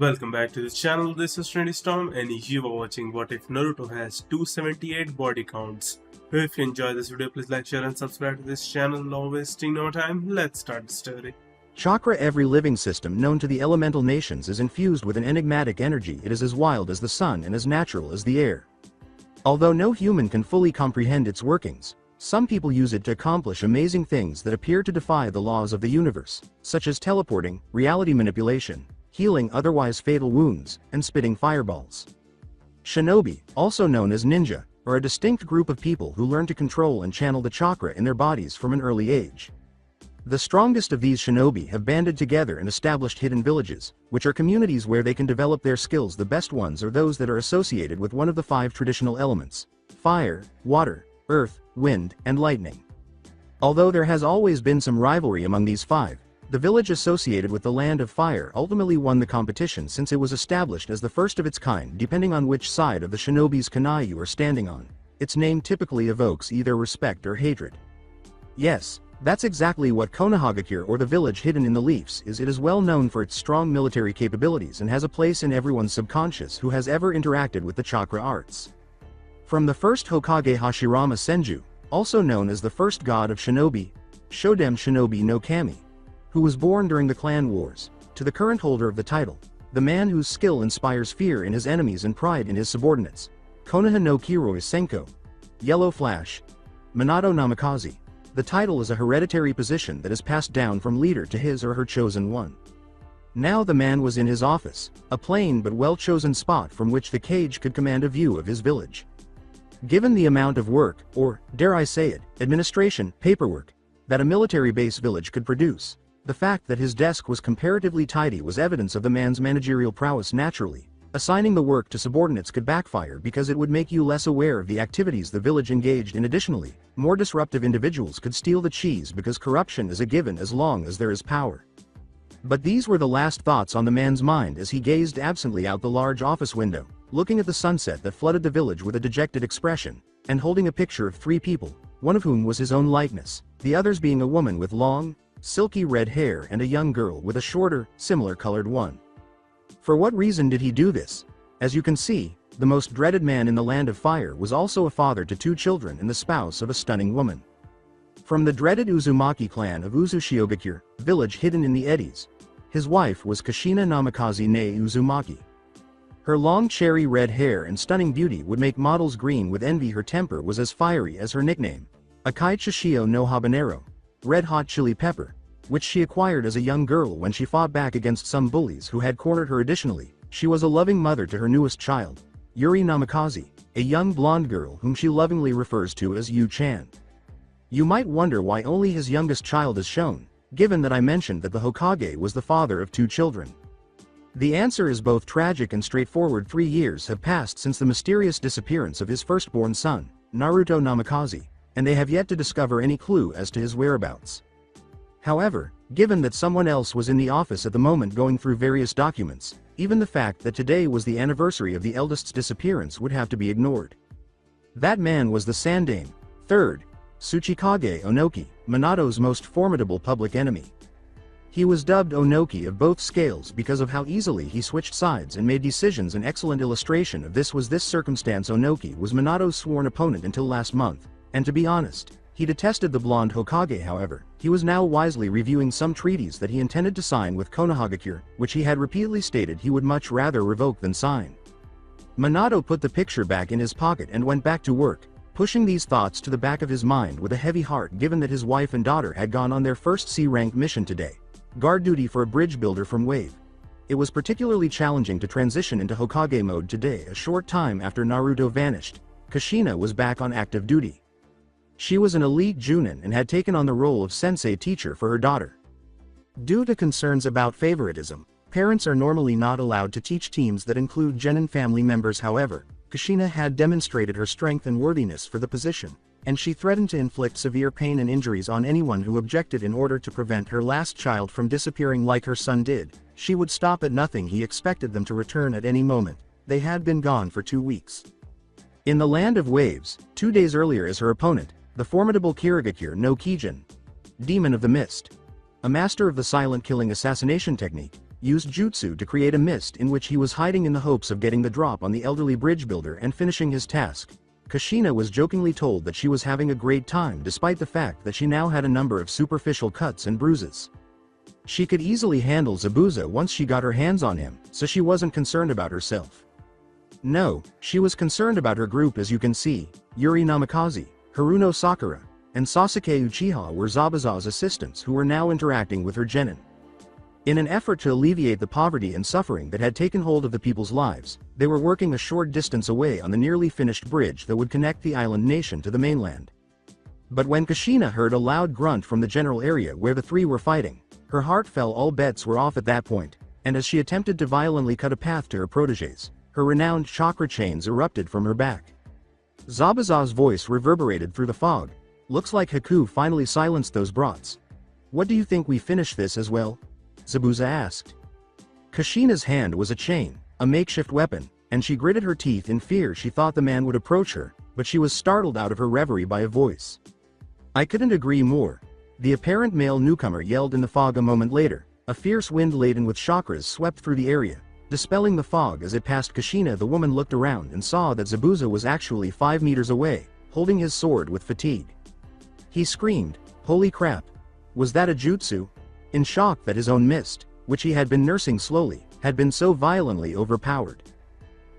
Welcome back to this channel. This is Trendy Storm and you are watching What If Naruto has 278 body counts. If you enjoy this video, please like, share and subscribe to this channel. Not wasting no time, let's start the story. Chakra. Every living system known to the elemental nations is infused with an enigmatic energy. It is as wild as the sun and as natural as the air. Although no human can fully comprehend its workings, some people use it to accomplish amazing things that appear to defy the laws of the universe, such as teleporting, reality manipulation, healing otherwise fatal wounds, and spitting fireballs. Shinobi, also known as ninja, are a distinct group of people who learn to control and channel the chakra in their bodies from an early age. The strongest of these shinobi have banded together and established hidden villages, which are communities where they can develop their skills. The best ones are those that are associated with one of the 5 traditional elements: fire, water, earth, wind, and lightning. Although there has always been some rivalry among these 5, the village associated with the Land of Fire ultimately won the competition since it was established as the first of its kind. Depending on which side of the shinobi's kanai you are standing on, its name typically evokes either respect or hatred. Yes, that's exactly what Konohagakure, or the village hidden in the leaves, is. It is well known for its strong military capabilities and has a place in everyone's subconscious who has ever interacted with the chakra arts. From the first Hokage Hashirama Senju, also known as the first god of shinobi, Shodem Shinobi no Kami, who was born during the clan wars, to the current holder of the title, the man whose skill inspires fear in his enemies and pride in his subordinates, Konoha no Kiroi Senko, Yellow Flash, Minato Namikaze. The title is a hereditary position that is passed down from leader to his or her chosen one. Now the man was in his office, a plain but well-chosen spot from which the Kage could command a view of his village. Given the amount of work, or, dare I say it, administration, paperwork, that a military base village could produce, the fact that his desk was comparatively tidy was evidence of the man's managerial prowess. Naturally, assigning the work to subordinates could backfire because it would make you less aware of the activities the village engaged in. Additionally, more disruptive individuals could steal the cheese because corruption is a given as long as there is power. But these were the last thoughts on the man's mind as he gazed absently out the large office window, looking at the sunset that flooded the village with a dejected expression, and holding a picture of 3 people, one of whom was his own likeness, the others being a woman with long, silky red hair and a young girl with a shorter, similar colored one. For what reason did he do this? As you can see, the most dreaded man in the Land of Fire was also a father to 2 children and the spouse of a stunning woman. From the dreaded Uzumaki clan of Uzushiogakure, village hidden in the eddies, his wife was Kushina Namikaze ne Uzumaki. Her long cherry red hair and stunning beauty would make models green with envy. Her temper was as fiery as her nickname, Akai Chishio no Habanero, red hot chili pepper, which she acquired as a young girl when she fought back against some bullies who had cornered her. Additionally, she was a loving mother to her newest child, Yuri Namikaze, a young blonde girl whom she lovingly refers to as Yu-chan. You might wonder why only his youngest child is shown, given that I mentioned that the Hokage was the father of 2 children. The answer is both tragic and straightforward. 3 years have passed since the mysterious disappearance of his firstborn son, Naruto Namikaze, and they have yet to discover any clue as to his whereabouts. However, given that someone else was in the office at the moment going through various documents, even the fact that today was the anniversary of the eldest's disappearance would have to be ignored. That man was the Sandame, 3rd, Tsuchikage Onoki, Minato's most formidable public enemy. He was dubbed Onoki of both scales because of how easily he switched sides and made decisions. An excellent illustration of this was this circumstance. Onoki was Minato's sworn opponent until last month, and to be honest, he detested the blonde Hokage. However, he was now wisely reviewing some treaties that he intended to sign with Konohagakure, which he had repeatedly stated he would much rather revoke than sign. Minato put the picture back in his pocket and went back to work, pushing these thoughts to the back of his mind with a heavy heart, given that his wife and daughter had gone on their first C-rank mission today, guard duty for a bridge builder from Wave. It was particularly challenging to transition into Hokage mode today. A short time after Naruto vanished, Kushina was back on active duty. She was an elite Junin and had taken on the role of sensei teacher for her daughter. Due to concerns about favoritism, parents are normally not allowed to teach teams that include genin family members. However, Kushina had demonstrated her strength and worthiness for the position, and she threatened to inflict severe pain and injuries on anyone who objected. In order to prevent her last child from disappearing like her son did, she would stop at nothing. He expected them to return at any moment. They had been gone for 2 weeks. In the Land of Waves, 2 days earlier, as her opponent, the formidable Kirigakure no Kijin, Demon of the Mist, a master of the silent killing assassination technique, used jutsu to create a mist in which he was hiding in the hopes of getting the drop on the elderly bridge builder and finishing his task. Kushina was jokingly told that she was having a great time despite the fact that she now had a number of superficial cuts and bruises. She could easily handle Zabuza once she got her hands on him, so she wasn't concerned about herself. No, she was concerned about her group. As you can see, Yuri Namikaze, Haruno Sakura, and Sasuke Uchiha were Zabuza's assistants who were now interacting with her genin. In an effort to alleviate the poverty and suffering that had taken hold of the people's lives, they were working a short distance away on the nearly finished bridge that would connect the island nation to the mainland. But when Kushina heard a loud grunt from the general area where the three were fighting, her heart fell. All bets were off at that point, and as she attempted to violently cut a path to her protégés, her renowned chakra chains erupted from her back. Zabuza's voice reverberated through the fog. Looks like Haku finally silenced those brats. What do you think, we finish this as well? Zabuza asked. Kushina's hand was a chain, a makeshift weapon, and she gritted her teeth in fear. She thought the man would approach her, but she was startled out of her reverie by a voice. I couldn't agree more. The apparent male newcomer yelled in the fog. A moment later, a fierce wind laden with chakras swept through the area, dispelling the fog. As it passed Kushina, the woman looked around and saw that Zabuza was actually 5 meters away, holding his sword with fatigue. He screamed, "Holy crap! Was that a jutsu?" in shock that his own mist, which he had been nursing slowly, had been so violently overpowered.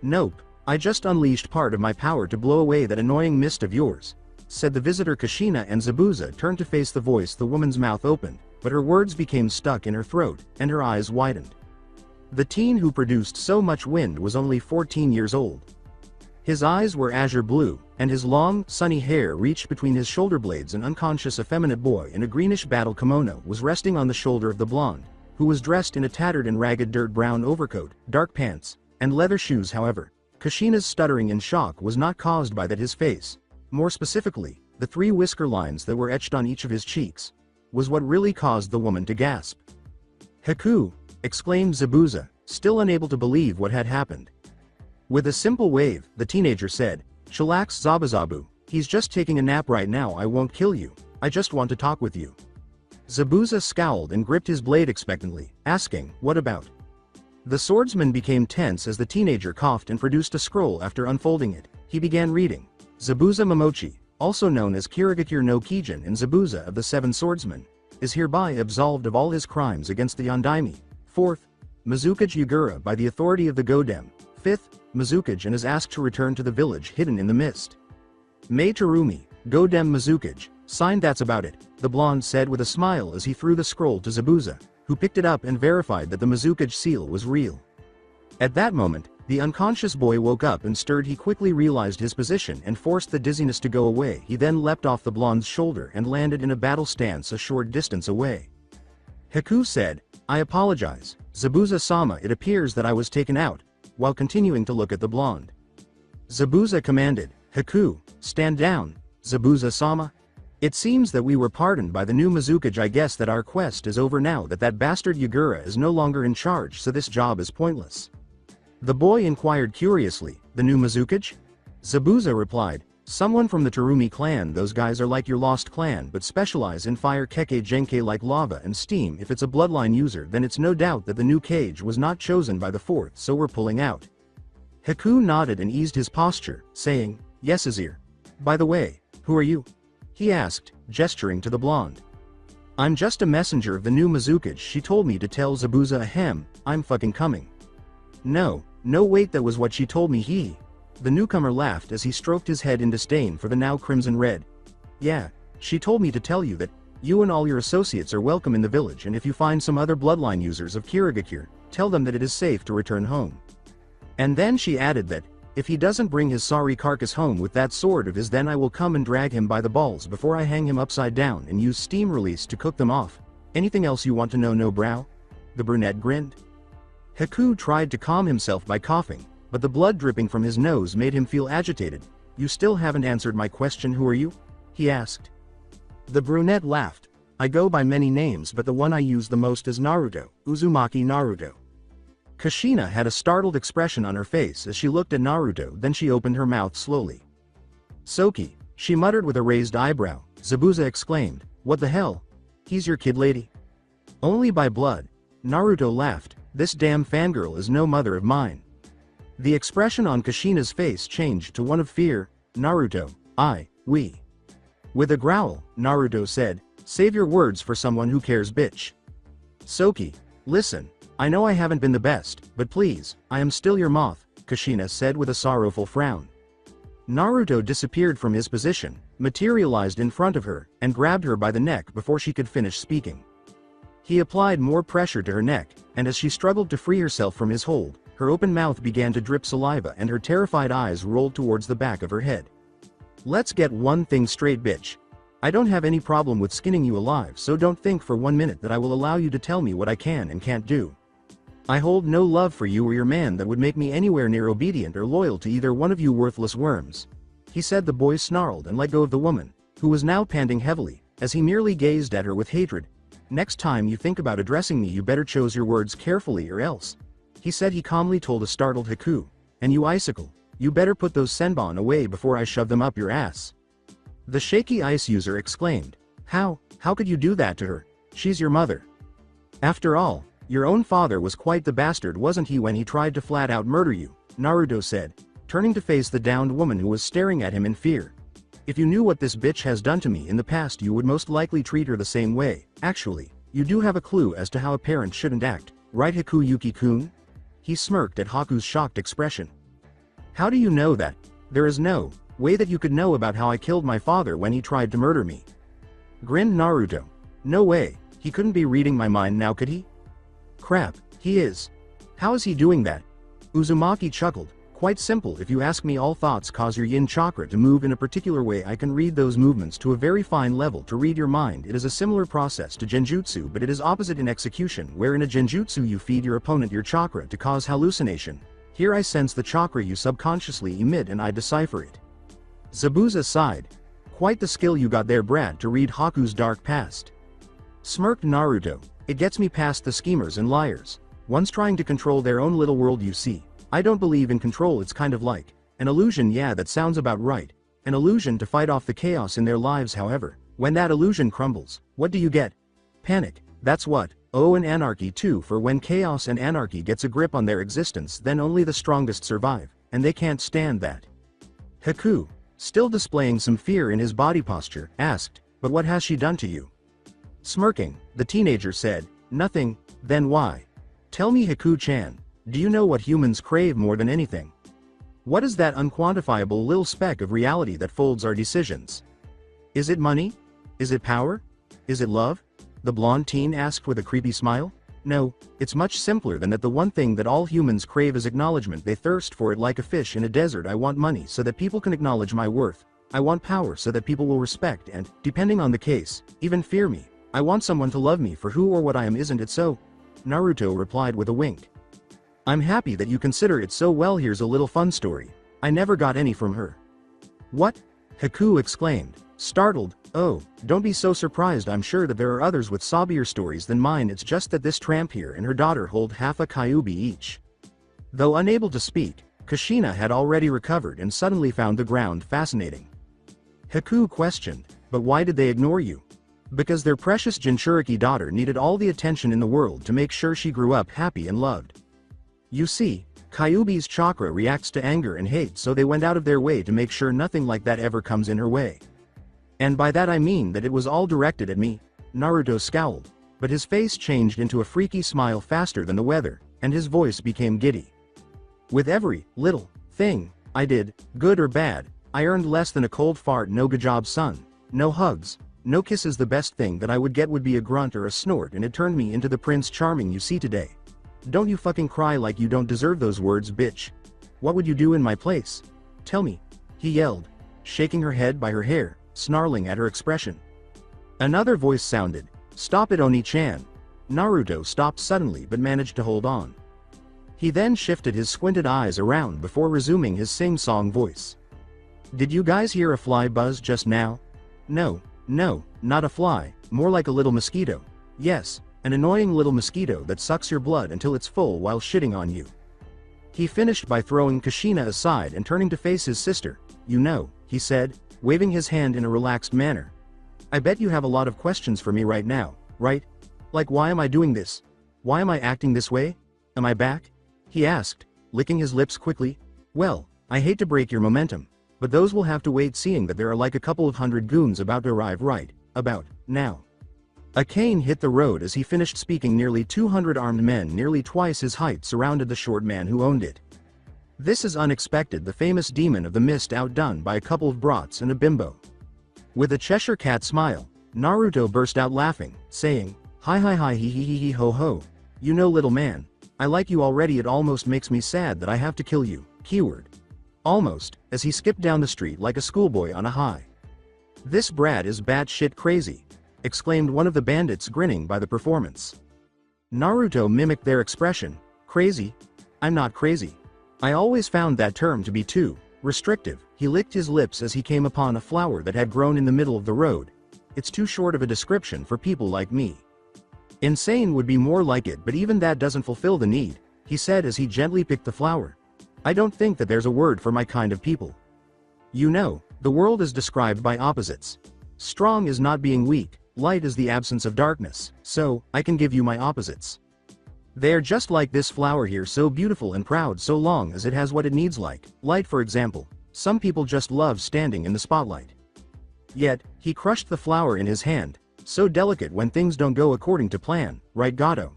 Nope, I just unleashed part of my power to blow away that annoying mist of yours, said the visitor. Kushina and Zabuza turned to face the voice. The woman's mouth opened, but her words became stuck in her throat, and her eyes widened. The teen who produced so much wind was only 14 years old. His eyes were azure blue, and his long, sunny hair reached between his shoulder blades. An unconscious effeminate boy in a greenish battle kimono was resting on the shoulder of the blonde, who was dressed in a tattered and ragged dirt brown overcoat, dark pants, and leather shoes. However, Kushina's stuttering in shock was not caused by that. His face, more specifically, the 3 whisker lines that were etched on each of his cheeks, was what really caused the woman to gasp. Haku! Exclaimed Zabuza, still unable to believe what had happened. With a simple wave, the teenager said, "Chillax, Zabuzabu, he's just taking a nap right now. I won't kill you, I just want to talk with you." Zabuza scowled and gripped his blade expectantly, asking, "What about?" The swordsman became tense as the teenager coughed and produced a scroll. After unfolding it, he began reading. Zabuza Momochi, also known as Kirigakure no Kijin and Zabuza of the 7 Swordsmen, is hereby absolved of all his crimes against the Yondaime. 4th, Mizukage Yagura by the authority of the Godem. 5th, Mizukage, and is asked to return to the village hidden in the mist. Mei Terumi, Godem Mizukage, signed. That's about it, the blonde said with a smile as he threw the scroll to Zabuza, who picked it up and verified that the Mizukage seal was real. At that moment, the unconscious boy woke up and stirred. He quickly realized his position and forced the dizziness to go away. He then leapt off the blonde's shoulder and landed in a battle stance a short distance away. Haku said, "I apologize, Zabuza-sama, it appears that I was taken out," while continuing to look at the blonde. Zabuza commanded, "Haku, stand down, Zabuza-sama. It seems that we were pardoned by the new Mizukage. I guess that our quest is over now that bastard Yagura is no longer in charge, so this job is pointless." The boy inquired curiously, "The new Mizukage?" Zabuza replied, "Someone from the Terumi clan. Those guys are like your lost clan but specialize in fire keke genkai like lava and steam. If it's a bloodline user, then it's no doubt that the new cage was not chosen by the 4th, so we're pulling out." Haku nodded and eased his posture, saying, "Yes, Azir. By the way, who are you?" he asked, gesturing to the blonde. "I'm just a messenger of the new Mizukage. She told me to tell Zabuza ahem, I'm fucking coming." No wait, that was what she told me." The newcomer laughed as he stroked his head in disdain for the now crimson red. "Yeah, she told me to tell you that you and all your associates are welcome in the village, and if you find some other bloodline users of Kirigakure, tell them that it is safe to return home." And then she added that, "If he doesn't bring his sorry carcass home with that sword of his, then I will come and drag him by the balls before I hang him upside down and use steam release to cook them off. Anything else you want to know, no brow?" The brunette grinned. Haku tried to calm himself by coughing, but the blood dripping from his nose made him feel agitated. "You still haven't answered my question. Who are you?" he asked. The brunette laughed. "I go by many names, but the one I use the most is Naruto, Uzumaki Naruto." Kushina had a startled expression on her face as she looked at Naruto, then she opened her mouth slowly. "Soki," she muttered with a raised eyebrow. Zabuza exclaimed, "What the hell? He's your kid lady?" "Only by blood." Naruto laughed, This damn fangirl is no mother of mine. The expression on Kushina's face changed to one of fear. Naruto, we. With a growl, Naruto said, save your words for someone who cares, bitch. Soki, listen, I know I haven't been the best, but please, I am still your moth, Kushina said with a sorrowful frown. Naruto disappeared from his position, materialized in front of her, and grabbed her by the neck before she could finish speaking. He applied more pressure to her neck, and as she struggled to free herself from his hold, her open mouth began to drip saliva and her terrified eyes rolled towards the back of her head. Let's get one thing straight, bitch. I don't have any problem with skinning you alive, so don't think for 1 minute that I will allow you to tell me what I can and can't do. I hold no love for you or your man that would make me anywhere near obedient or loyal to either one of you worthless worms. He said. The boy snarled and let go of the woman, who was now panting heavily, as he merely gazed at her with hatred. Next time you think about addressing me, you better choose your words carefully or else. He said. He calmly told a startled Haku. And you icicle, you better put those senbon away before I shove them up your ass. The shaky ice user exclaimed. How could you do that to her? She's your mother. After all, your own father was quite the bastard, wasn't he, when he tried to flat out murder you, Naruto said, turning to face the downed woman who was staring at him in fear. If you knew what this bitch has done to me in the past, you would most likely treat her the same way. Actually, you do have a clue as to how a parent shouldn't act, right, Haku Yuki-kun? He smirked at Haku's shocked expression. How do you know that? There is no way that you could know about how I killed my father when he tried to murder me. Grinned Naruto. No way, he couldn't be reading my mind now, could he? Crap, he is. How is he doing that? Uzumaki chuckled. Quite simple. If you ask me, all thoughts cause your yin chakra to move in a particular way. I can read those movements to a very fine level to read your mind. It is a similar process to genjutsu, but it is opposite in execution, where in a genjutsu you feed your opponent your chakra to cause hallucination. Here I sense the chakra you subconsciously emit and I decipher it. Zabuza sighed. Quite the skill you got there, Brad, to read Haku's dark past. Smirked Naruto. It gets me past the schemers and liars. One's trying to control their own little world, you see. I don't believe in control. It's kind of like an illusion. Yeah, that sounds about right. An illusion to fight off the chaos in their lives. However, when that illusion crumbles, what do you get? Panic. That's what. Oh, and anarchy too, for when chaos and anarchy gets a grip on their existence, then only the strongest survive, and they can't stand that. Haku, still displaying some fear in his body posture, asked, but what has she done to you? Smirking, the teenager said, nothing. Then why? Tell me, Haku-chan, do you know what humans crave more than anything? What is that unquantifiable little speck of reality that folds our decisions? Is it money? Is it power? Is it love? The blonde teen asked with a creepy smile. No, it's much simpler than that. The one thing that all humans crave is acknowledgement. They thirst for it like a fish in a desert. I want money so that people can acknowledge my worth. I want power so that people will respect and, depending on the case, even fear me. I want someone to love me for who or what I am. Isn't it so? Naruto replied with a wink. I'm happy that you consider it so well. Here's a little fun story. I never got any from her. What? Haku exclaimed, startled. Oh, don't be so surprised. I'm sure that there are others with sobbier stories than mine. It's just that this tramp here and her daughter hold half a kyubi each. Though unable to speak, Kushina had already recovered and suddenly found the ground fascinating. Haku questioned, but why did they ignore you? Because their precious Jinchuriki daughter needed all the attention in the world to make sure she grew up happy and loved. You see, Kyuubi's chakra reacts to anger and hate, so they went out of their way to make sure nothing like that ever comes in her way. And by that I mean that it was all directed at me. Naruto scowled, but his face changed into a freaky smile faster than the weather, and his voice became giddy. With every little thing I did, good or bad, I earned less than a cold fart. No good job, son. No hugs, no kisses. The best thing that I would get would be a grunt or a snort, and it turned me into the Prince Charming you see today. Don't you fucking cry like you don't deserve those words, bitch. What would you do in my place? Tell me, he yelled, shaking her head by her hair, snarling at her expression. Another voice sounded, stop it, Oni-chan. Naruto stopped suddenly but managed to hold on. He then shifted his squinted eyes around before resuming his sing-song voice. Did you guys hear a fly buzz just now? No, not a fly, more like a little mosquito. Yes, an annoying little mosquito that sucks your blood until it's full while shitting on you. He finished by throwing Kushina aside and turning to face his sister. You know, he said, waving his hand in a relaxed manner. I bet you have a lot of questions for me right now, right? Like, why am I doing this? Why am I acting this way? Am I back? He asked, licking his lips quickly. Well, I hate to break your momentum, but those will have to wait, seeing that there are like a couple of hundred goons about to arrive right about now. A cane hit the road as he finished speaking. Nearly 200 armed men, nearly twice his height, surrounded the short man who owned it. This is unexpected, the famous demon of the mist, outdone by a couple of brats and a bimbo. With a Cheshire cat smile, Naruto burst out laughing, saying, "Hi hi hi hee hee hee hee ho ho. You know, little man, I like you already. It almost makes me sad that I have to kill you." Keyword. Almost, as he skipped down the street like a schoolboy on a high. "This brat is batshit crazy," exclaimed one of the bandits, grinning by the performance. Naruto mimicked their expression. "Crazy? I'm not crazy. I always found that term to be too restrictive." He licked his lips as he came upon a flower that had grown in the middle of the road. "It's too short of a description for people like me. Insane would be more like it, but even that doesn't fulfill the need," he said as he gently picked the flower. "I don't think that there's a word for my kind of people. You know, the world is described by opposites. Strong is not being weak, light is the absence of darkness, so I can give you my opposites. They're just like this flower here, so beautiful and proud so long as it has what it needs, like light, for example. Some people just love standing in the spotlight." Yet, he crushed the flower in his hand. "So delicate when things don't go according to plan, right, Gato?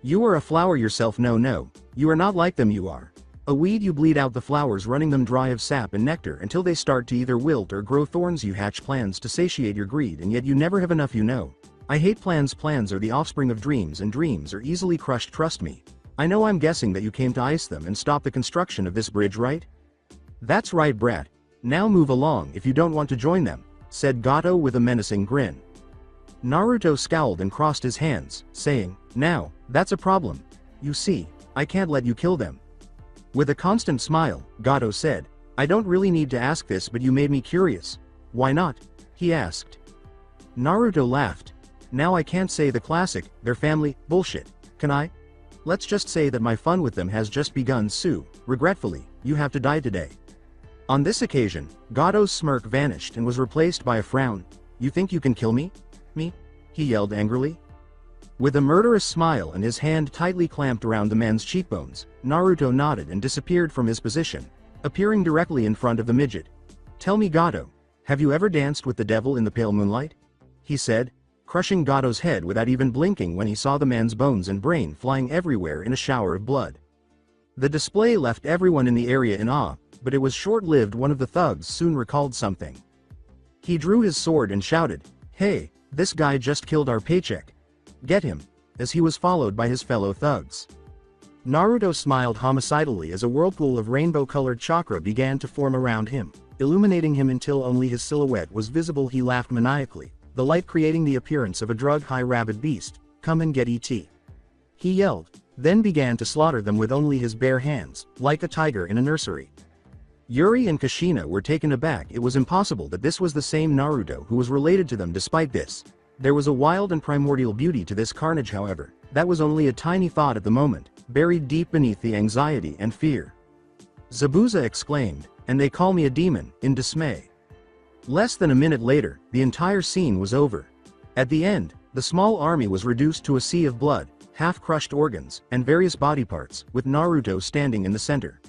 You are a flower yourself. No, you are not like them. You are a weed. You bleed out the flowers, running them dry of sap and nectar until they start to either wilt or grow thorns. You hatch plans to satiate your greed, and yet you never have enough. You know, I hate plans. Plans are the offspring of dreams, and dreams are easily crushed, trust me. I know. I'm guessing that you came to ice them and stop the construction of this bridge, right?" "That's right, brat. Now move along if you don't want to join them," said Gato with a menacing grin. Naruto scowled and crossed his hands, saying, "Now, that's a problem. You see, I can't let you kill them." With a constant smile, Gato said, "I don't really need to ask this, but you made me curious. Why not?" he asked. Naruto laughed. "Now I can't say the classic, their family, bullshit, can I? Let's just say that my fun with them has just begun. Sue, regretfully, you have to die today." On this occasion, Gato's smirk vanished and was replaced by a frown. "You think you can kill me? Me?" he yelled angrily. With a murderous smile and his hand tightly clamped around the man's cheekbones, Naruto nodded and disappeared from his position, appearing directly in front of the midget. "Tell me, Gato, have you ever danced with the devil in the pale moonlight?" he said, crushing Gato's head without even blinking when he saw the man's bones and brain flying everywhere in a shower of blood. The display left everyone in the area in awe, but it was short-lived. One of the thugs soon recalled something. He drew his sword and shouted, "Hey, this guy just killed our paycheck. Get him," as he was followed by his fellow thugs. Naruto smiled homicidally as a whirlpool of rainbow-colored chakra began to form around him, illuminating him until only his silhouette was visible. He laughed maniacally, the light creating the appearance of a drug-high rabid beast. "Come and get ET," he yelled, then began to slaughter them with only his bare hands, like a tiger in a nursery. Yuri and Kushina were taken aback. It was impossible that this was the same Naruto who was related to them. Despite this, there was a wild and primordial beauty to this carnage. However, that was only a tiny thought at the moment, buried deep beneath the anxiety and fear. Zabuza exclaimed, "And they call me a demon," in dismay. Less than a minute later, the entire scene was over. At the end, the small army was reduced to a sea of blood, half-crushed organs, and various body parts, with Naruto standing in the center.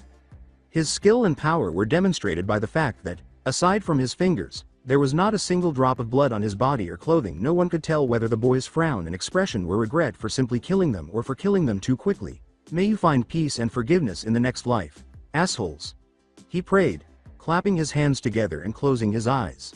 His skill and power were demonstrated by the fact that, aside from his fingers, there was not a single drop of blood on his body or clothing. No one could tell whether the boy's frown and expression were regret for simply killing them or for killing them too quickly. "May you find peace and forgiveness in the next life, assholes," he prayed, clapping his hands together and closing his eyes.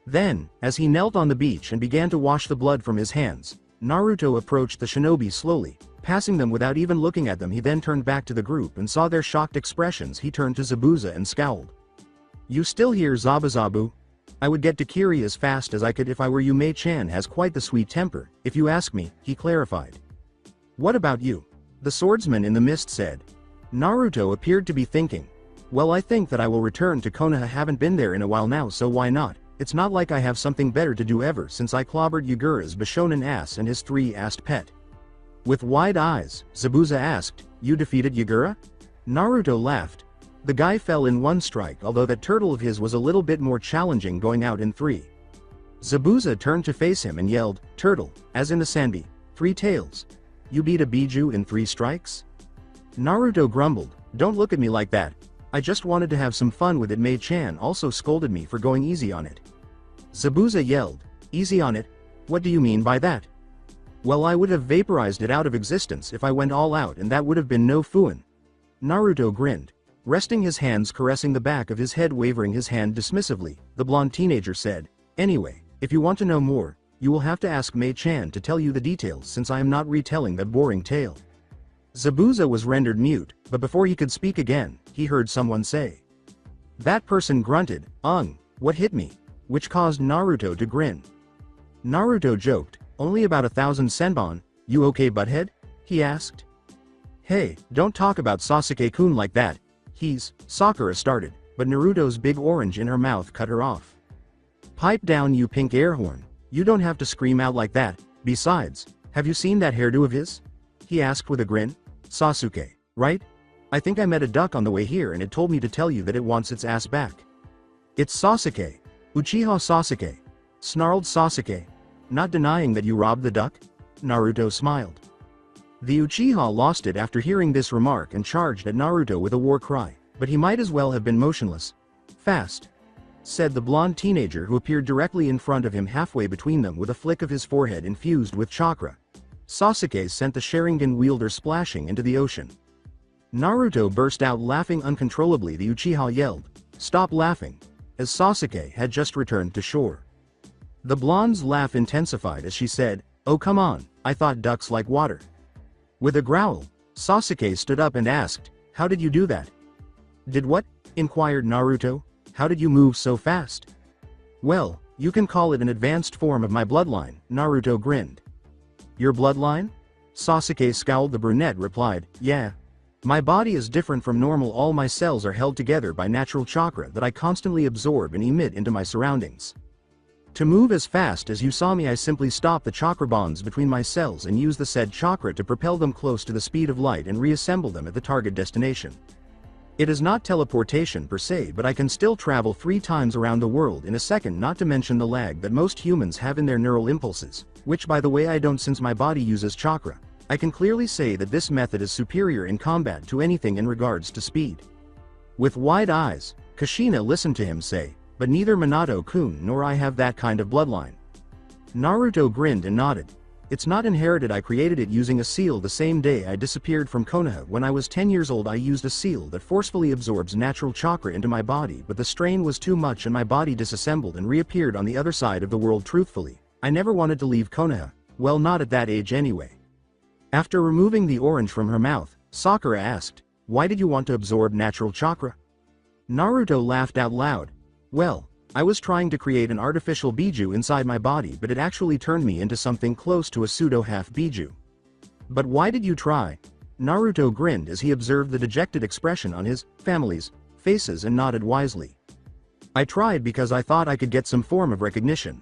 Then, as he knelt on the beach and began to wash the blood from his hands, Naruto approached the shinobi slowly, passing them without even looking at them. He then turned back to the group and saw their shocked expressions. He turned to Zabuza and scowled. "You still here, Zabuzabu? I would get to Kiri as fast as I could if I were you. Mei-chan has quite the sweet temper, if you ask me," he clarified. "What about you?" the swordsman in the mist said. Naruto appeared to be thinking. "Well, I think that I will return to Konoha. Haven't been there in a while now, so why not? It's not like I have something better to do ever since I clobbered Yagura's Bishonen ass and his three-assed pet." With wide eyes, Zabuza asked, "You defeated Yagura?" Naruto laughed. "The guy fell in one strike, although that turtle of his was a little bit more challenging, going out in three." Zabuza turned to face him and yelled, "Turtle, as in the Sanbi, 3 tails. You beat a Biju in 3 strikes? Naruto grumbled, don't look at me like that. I just wanted to have some fun with it. Mei-chan also scolded me for going easy on it. Zabuza yelled, easy on it? What do you mean by that? Well, I would have vaporized it out of existence if I went all out, and that would have been no fuin. Naruto grinned, resting his hands caressing the back of his head, wavering his hand dismissively. The blonde teenager said, anyway, if you want to know more, you will have to ask Mei-chan to tell you the details, since I am not retelling that boring tale. Zabuza was rendered mute, but before he could speak again, he heard someone say. That person grunted, what hit me? Which caused Naruto to grin. Naruto joked, only about 1,000 senbon, you okay butthead? He asked. Hey, don't talk about Sasuke-kun like that. Sakura started, but Naruto's big orange in her mouth cut her off. Pipe down, you pink airhorn. You don't have to scream out like that. Besides, have you seen that hairdo of his? He asked with a grin. Sasuke, right? I think I met a duck on the way here and it told me to tell you that it wants its ass back. It's Sasuke. Uchiha Sasuke. Snarled Sasuke. Not denying that you robbed the duck? Naruto smiled. The Uchiha lost it after hearing this remark and charged at Naruto with a war cry, but he might as well have been motionless. Fast, said the blonde teenager who appeared directly in front of him, halfway between them, with a flick of his forehead infused with chakra. Sasuke sent the Sharingan wielder splashing into the ocean. Naruto burst out laughing uncontrollably. The Uchiha yelled, stop laughing, as Sasuke had just returned to shore. The blonde's laugh intensified as she said, oh come on, I thought ducks like water. With a growl, Sasuke stood up and asked, how did you do that? Did what? Inquired Naruto. How did you move so fast? Well, you can call it an advanced form of my bloodline, Naruto grinned. Your bloodline? Sasuke scowled. The brunette replied, yeah. My body is different from normal. All my cells are held together by natural chakra that I constantly absorb and emit into my surroundings. To move as fast as you saw me, I simply stop the chakra bonds between my cells and use the said chakra to propel them close to the speed of light and reassemble them at the target destination. It is not teleportation per se, but I can still travel 3 times around the world in a second, not to mention the lag that most humans have in their neural impulses, which by the way I don't, since my body uses chakra. I can clearly say that this method is superior in combat to anything in regards to speed. With wide eyes, Kushina listened to him say, but neither Minato-kun nor I have that kind of bloodline. Naruto grinned and nodded. It's not inherited. I created it using a seal the same day I disappeared from Konoha. When I was 10 years old, I used a seal that forcefully absorbs natural chakra into my body, but the strain was too much and my body disassembled and reappeared on the other side of the world. Truthfully, I never wanted to leave Konoha, well, not at that age anyway. After removing the orange from her mouth, Sakura asked, why did you want to absorb natural chakra? Naruto laughed out loud. Well, I was trying to create an artificial Biju inside my body, but it actually turned me into something close to a pseudo half Biju. But why did you try? Naruto grinned as he observed the dejected expression on his family's faces and nodded wisely. I tried because I thought I could get some form of recognition.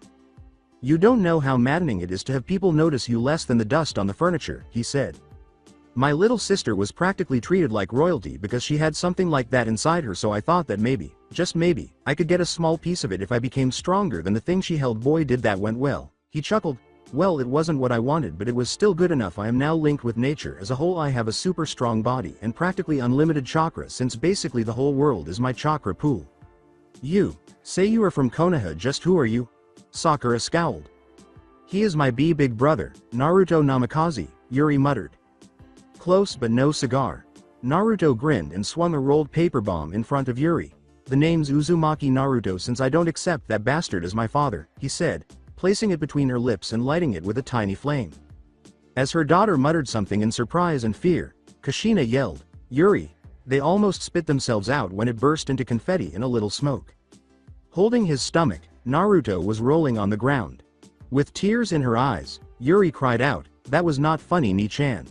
You don't know how maddening it is to have people notice you less than the dust on the furniture, he said. My little sister was practically treated like royalty because she had something like that inside her, so I thought that maybe, just maybe, I could get a small piece of it if I became stronger than the thing she held. Boy, did that went well. He chuckled. Well, it wasn't what I wanted, but it was still good enough. I am now linked with nature as a whole. I have a super strong body and practically unlimited chakra, since basically the whole world is my chakra pool. You say you are from Konoha, just who are you? Sakura scowled. He is my big brother, Naruto Namikaze, Yuri muttered. Close but no cigar. Naruto grinned and swung a rolled paper bomb in front of Yuri. The name's Uzumaki Naruto, since I don't accept that bastard as my father, he said, placing it between her lips and lighting it with a tiny flame. As her daughter muttered something in surprise and fear, Kushina yelled, Yuri! They almost spit themselves out when it burst into confetti and a little smoke. Holding his stomach, Naruto was rolling on the ground. With tears in her eyes, Yuri cried out, that was not funny, Ni-chan.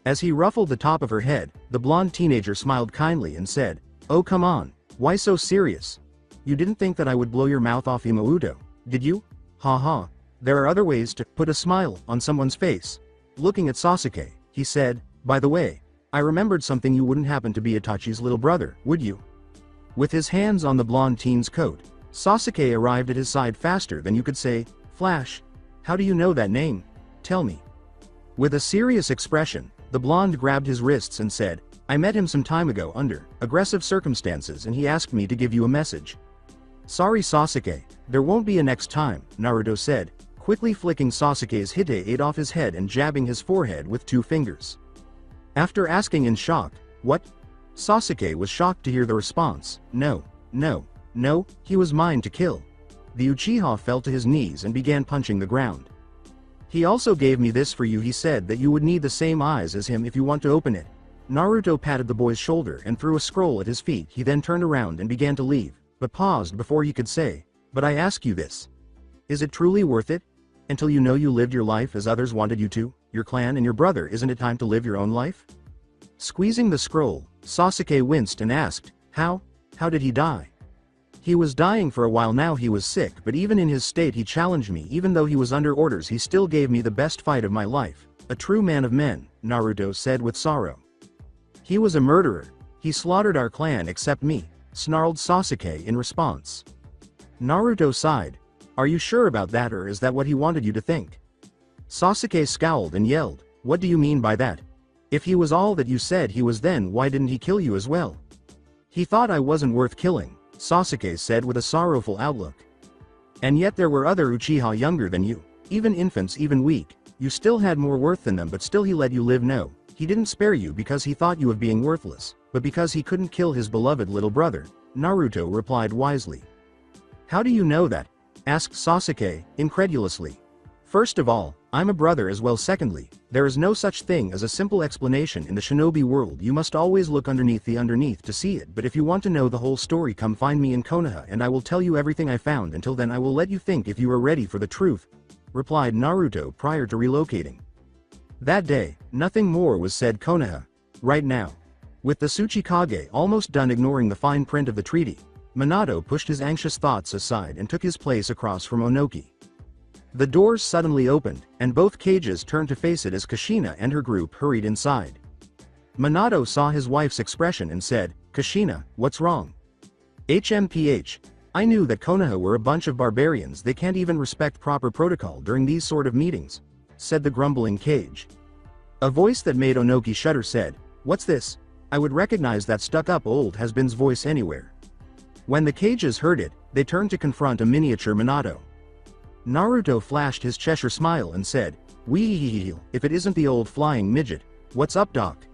As he ruffled the top of her head, the blonde teenager smiled kindly and said, oh come on, why so serious? You didn't think that I would blow your mouth off, Imaudo, did you? Ha ha, there are other ways to put a smile on someone's face. Looking at Sasuke, he said, by the way, I remembered something, you wouldn't happen to be Itachi's little brother, would you? With his hands on the blonde teen's coat, Sasuke arrived at his side faster than you could say, Flash. How do you know that name? Tell me. With a serious expression, the blonde grabbed his wrists and said, I met him some time ago under aggressive circumstances and he asked me to give you a message. Sorry Sasuke, there won't be a next time, Naruto said, quickly flicking Sasuke's hite off his head and jabbing his forehead with 2 fingers. After asking in shock, what? Sasuke was shocked to hear the response, no, he was mine to kill. The Uchiha fell to his knees and began punching the ground. He also gave me this for you. He said that you would need the same eyes as him if you want to open it. Naruto patted the boy's shoulder and threw a scroll at his feet. He then turned around and began to leave, but paused before he could say, but I ask you this. Is it truly worth it? Until you know you lived your life as others wanted you to, your clan and your brother, isn't it time to live your own life? Squeezing the scroll, Sasuke winced and asked, how did he die? He was dying for a while now. He was sick, but even in his state he challenged me. Even though he was under orders, he still gave me the best fight of my life. A true man of men, Naruto said with sorrow. He was a murderer. He slaughtered our clan except me, snarled Sasuke in response. Naruto sighed. Are you sure about that, or is that what he wanted you to think? Sasuke scowled and yelled, what do you mean by that? If he was all that you said he was, then why didn't he kill you as well? He thought I wasn't worth killing, Sasuke said with a sorrowful outlook. And yet there were other Uchiha younger than you, even infants, even weak. You still had more worth than them, but still he let you live. No, he didn't spare you because he thought you of being worthless, but because he couldn't kill his beloved little brother, Naruto replied wisely. How do you know that? Asked Sasuke, incredulously. First of all, I'm a brother as well. Secondly, there is no such thing as a simple explanation in the shinobi world. You must always look underneath to see it. But if you want to know the whole story, come find me in Konoha and I will tell you everything I found. Until then I will let you think if you are ready for the truth, replied Naruto prior to relocating. That day, nothing more was said. Konoha. Right now. With the Tsuchikage almost done ignoring the fine print of the treaty, Minato pushed his anxious thoughts aside and took his place across from Onoki. The doors suddenly opened, and both cages turned to face it as Kushina and her group hurried inside. Minato saw his wife's expression and said, Kushina, what's wrong? HMPH. I knew that Konoha were a bunch of barbarians. They can't even respect proper protocol during these sort of meetings, said the grumbling cage. A voice that made Onoki shudder said, what's this? I would recognize that stuck-up old has-been's voice anywhere. When the cages heard it, they turned to confront a miniature Minato. Naruto flashed his Cheshire smile and said, wee, if it isn't the old flying midget, what's up, doc?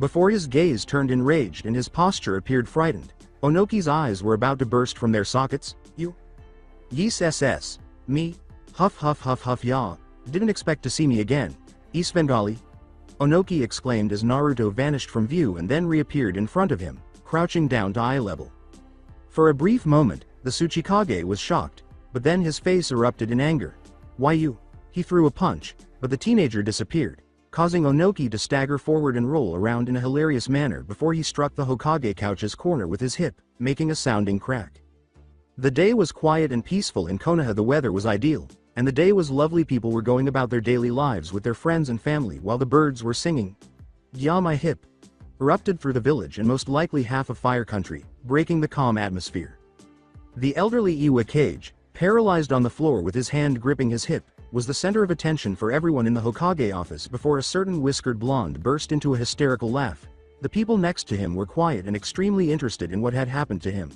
Before his gaze turned enraged and his posture appeared frightened, Onoki's eyes were about to burst from their sockets. You? Yes SS. Me? Huff huff huff huff ya. Didn't expect to see me again. Isvengali? Onoki exclaimed as Naruto vanished from view and then reappeared in front of him, crouching down to eye level. For a brief moment, the Tsuchikage was shocked, but then his face erupted in anger. Why you? He threw a punch, but the teenager disappeared, causing Onoki to stagger forward and roll around in a hilarious manner before he struck the Hokage couch's corner with his hip, making a sounding crack. The day was quiet and peaceful in Konoha. The weather was ideal, and the day was lovely. People were going about their daily lives with their friends and family while the birds were singing. Ya my hip! Erupted through the village and most likely half of Fire Country, breaking the calm atmosphere. The elderly Iwa Cage, paralyzed on the floor with his hand gripping his hip, was the center of attention for everyone in the Hokage office before a certain whiskered blonde burst into a hysterical laugh. The people next to him were quiet and extremely interested in what had happened to him.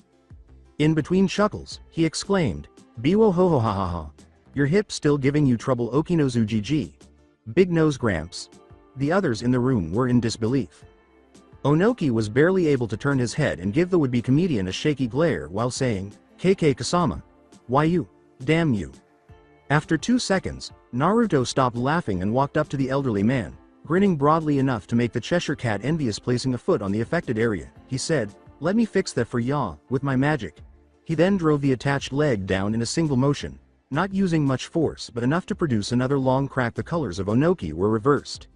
In between chuckles, he exclaimed, Biwo ho ho ha ha ha. Your hip still giving you trouble, Okinozu GG. Big nose Gramps. The others in the room were in disbelief. Onoki was barely able to turn his head and give the would-be comedian a shaky glare while saying, KK Kasama. Why you? Damn you. After 2 seconds, Naruto stopped laughing and walked up to the elderly man, grinning broadly enough to make the Cheshire Cat envious. Placing a foot on the affected area, he said, let me fix that for ya, with my magic. He then drove the attached leg down in a single motion, not using much force but enough to produce another long crack. The colors of Onoki were reversed.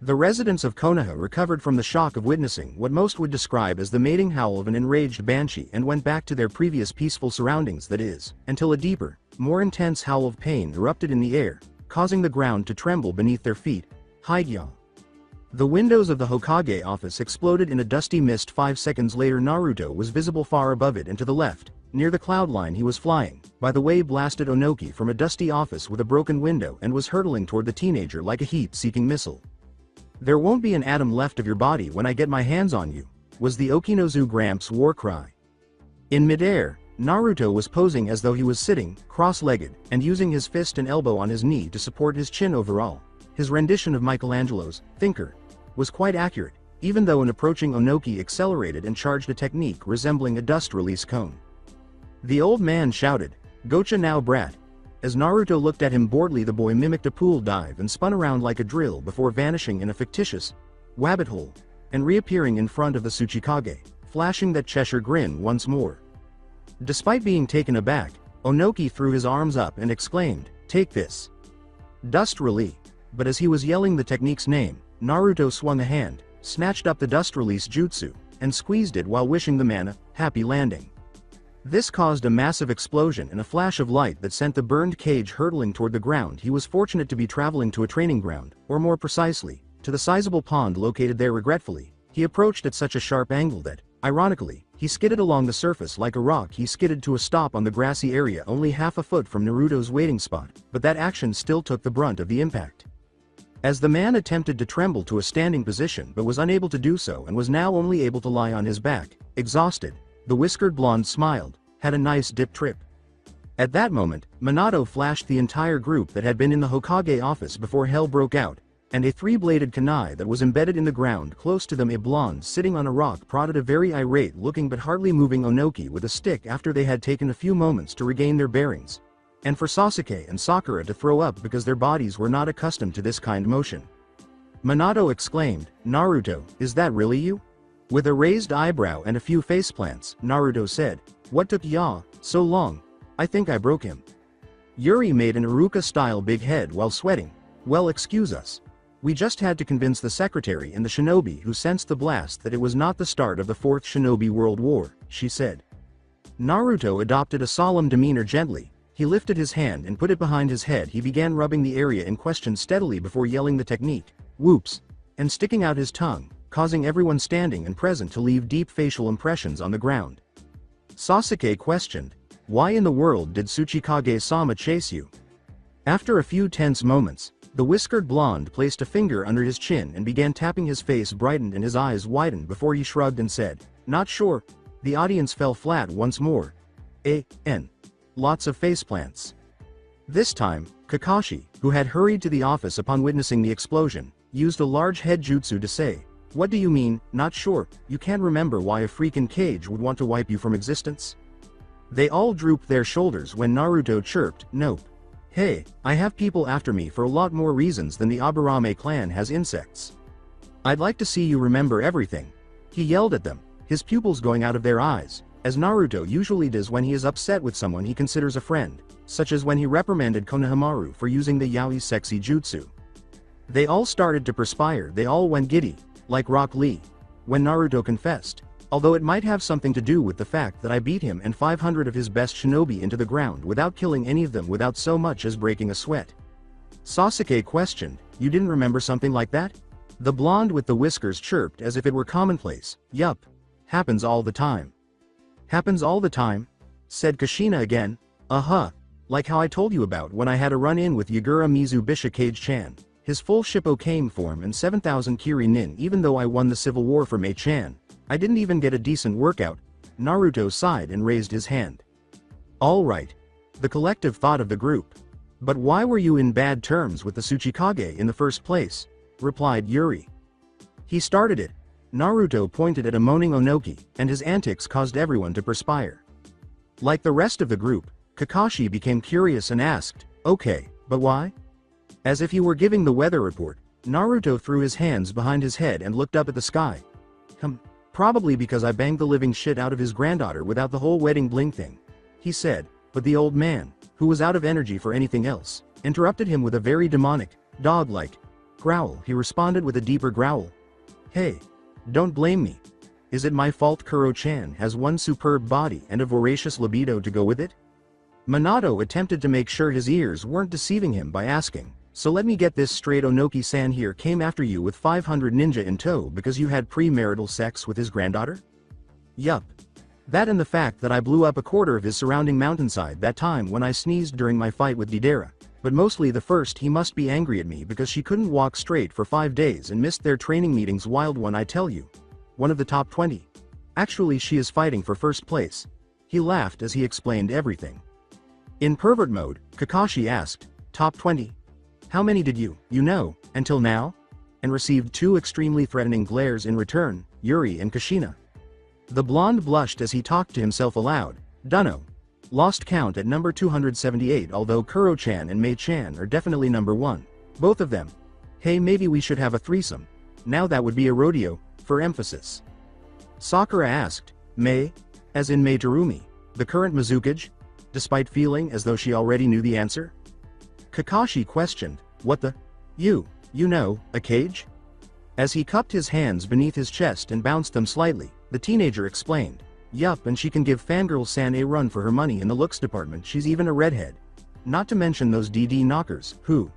The residents of Konoha recovered from the shock of witnessing what most would describe as the mating howl of an enraged banshee and went back to their previous peaceful surroundings, that is, until a deeper, more intense howl of pain erupted in the air, causing the ground to tremble beneath their feet. Haigya. The windows of the Hokage office exploded in a dusty mist. 5 seconds later, Naruto was visible far above it and to the left, Near the cloud line he was flying, by the way blasted Onoki from a dusty office with a broken window and was hurtling toward the teenager like a heat-seeking missile. "There won't be an atom left of your body when I get my hands on you," was the Okinozu Gramps' war cry. In midair, Naruto was posing as though he was sitting, cross-legged, and using his fist and elbow on his knee to support his chin overall. His rendition of Michelangelo's Thinker was quite accurate, even though an approaching Onoki accelerated and charged a technique resembling a dust release cone. The old man shouted, "Gotcha now, brat." As Naruto looked at him boredly, the boy mimicked a pool dive and spun around like a drill before vanishing in a fictitious wabbit hole and reappearing in front of the Tsuchikage, flashing that Cheshire grin once more. Despite being taken aback, Onoki threw his arms up and exclaimed, "Take this." Dust release. But as he was yelling the technique's name, Naruto swung a hand, snatched up the dust release jutsu, and squeezed it while wishing the man a happy landing. This caused a massive explosion and a flash of light that sent the burned cage hurtling toward the ground. He was fortunate to be traveling to a training ground, or more precisely, to the sizable pond located there. Regretfully, he approached at such a sharp angle that, ironically, he skidded along the surface like a rock. He skidded to a stop on the grassy area only half a foot from Naruto's waiting spot, but that action still took the brunt of the impact. As the man attempted to tremble to a standing position but was unable to do so and was now only able to lie on his back, exhausted, the whiskered blonde smiled, "Had a nice dip trip." At that moment, Minato flashed the entire group that had been in the Hokage office before hell broke out, and a three-bladed kunai that was embedded in the ground close to them. A blonde sitting on a rock prodded a very irate-looking but hardly moving Onoki with a stick after they had taken a few moments to regain their bearings, and for Sasuke and Sakura to throw up because their bodies were not accustomed to this kind of motion. Minato exclaimed, "Naruto, is that really you?" With a raised eyebrow and a few faceplants, Naruto said, "What took ya so long? I think I broke him." Yuri made an Iruka-style big head while sweating. "Well, excuse us. We just had to convince the secretary and the shinobi who sensed the blast that it was not the start of the Fourth Shinobi World War," she said. Naruto adopted a solemn demeanor. Gently, he lifted his hand and put it behind his head. He began rubbing the area in question steadily before yelling the technique, "Whoops," and sticking out his tongue, causing everyone standing and present to leave deep facial impressions on the ground. Sasuke questioned, "Why in the world did Tsuchikage-sama chase you?" After a few tense moments, the whiskered blonde placed a finger under his chin and began tapping. His face brightened and his eyes widened before he shrugged and said, "Not sure." The audience fell flat once more. Lots of faceplants. This time, Kakashi, who had hurried to the office upon witnessing the explosion, used a large head jutsu to say, "What do you mean, not sure? You can't remember why a freaking cage would want to wipe you from existence?" They all drooped their shoulders when Naruto chirped, "Nope. Hey, I have people after me for a lot more reasons than the Aburame clan has insects. I'd like to see you remember everything." He yelled at them, his pupils going out of their eyes, as Naruto usually does when he is upset with someone he considers a friend, such as when he reprimanded Konohamaru for using the yaoi sexy jutsu. They all started to perspire. They all went giddy, like Rock Lee, when Naruto confessed, "Although it might have something to do with the fact that I beat him and 500 of his best shinobi into the ground without killing any of them without so much as breaking a sweat." Sasuke questioned, "You didn't remember something like that?" The blonde with the whiskers chirped as if it were commonplace, "Yup. Happens all the time." "Happens all the time?" said Kushina again. "Uh-huh. Like how I told you about when I had a run-in with Yagura Mizubisha Kage-chan. His full Shippokame form and 7,000 Kiri Nin. Even though I won the civil war for Mei-chan, I didn't even get a decent workout." Naruto sighed and raised his hand. "All right." The collective thought of the group. "But why were you in bad terms with the Tsuchikage in the first place?" replied Yuri. "He started it." Naruto pointed at a moaning Onoki, and his antics caused everyone to perspire. Like the rest of the group, Kakashi became curious and asked, "Okay, but why?" As if he were giving the weather report, Naruto threw his hands behind his head and looked up at the sky. Probably because I banged the living shit out of his granddaughter without the whole wedding bling thing," he said, but the old man, who was out of energy for anything else, interrupted him with a very demonic, dog-like growl. He responded with a deeper growl. "Hey, don't blame me. Is it my fault Kuro-chan has one superb body and a voracious libido to go with it?" Minato attempted to make sure his ears weren't deceiving him by asking, "So let me get this straight, Onoki-san here came after you with 500 ninja in tow because you had premarital sex with his granddaughter?" "Yup. That and the fact that I blew up a quarter of his surrounding mountainside that time when I sneezed during my fight with Deidara. But mostly the first, he must be angry at me because she couldn't walk straight for 5 days and missed their training meetings. Wild one, I tell you. One of the top 20. Actually, she is fighting for first place. He laughed as he explained everything. In pervert mode, Kakashi asked, top 20? How many did you know, until now? And received 2 extremely threatening glares in return, Yuri and Kushina. The blonde blushed as he talked to himself aloud. Dunno. Lost count at number 278, although Kuro-chan and Mei-chan are definitely number 1. Both of them. Hey, maybe we should have a threesome. Now that would be a rodeo, for emphasis. Sakura asked, Mei? As in Mei Terumi, the current Mizukage? Despite feeling as though she already knew the answer. Kakashi questioned, what the? You know, a cage? As he cupped his hands beneath his chest and bounced them slightly, the teenager explained, yup, and she can give Fangirl-san a run for her money in the looks department. She's even a redhead. Not to mention those DD knockers, who?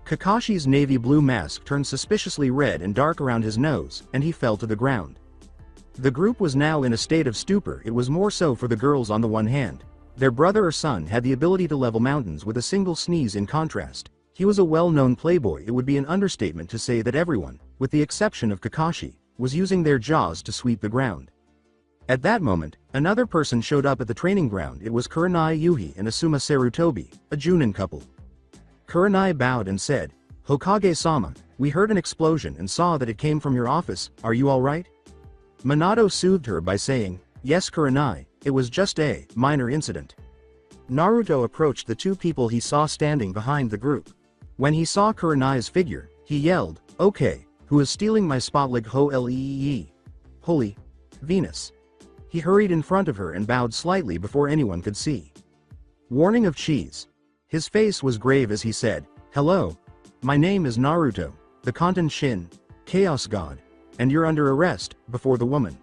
Kakashi's navy blue mask turned suspiciously red and dark around his nose, and he fell to the ground. The group was now in a state of stupor. It was more so for the girls. On the one hand, their brother or son had the ability to level mountains with a single sneeze. In contrast, he was a well-known playboy. It would be an understatement to say that everyone, with the exception of Kakashi, was using their jaws to sweep the ground. At that moment, another person showed up at the training ground. It was Kurenai Yuhi and Asuma Sarutobi, a Junin couple. Kurenai bowed and said, Hokage-sama, we heard an explosion and saw that it came from your office. Are you alright? Minato soothed her by saying, yes Kurenai, it was just a minor incident. Naruto approached the 2 people he saw standing behind the group. When he saw Kurenai's figure, he yelled, okay, who is stealing my spotlight? Holy Venus. He hurried in front of her and bowed slightly before anyone could see. Warning of cheese. His face was grave as he said, hello. My name is Naruto, the Kanten Shin, Chaos God, and you're under arrest, before the woman.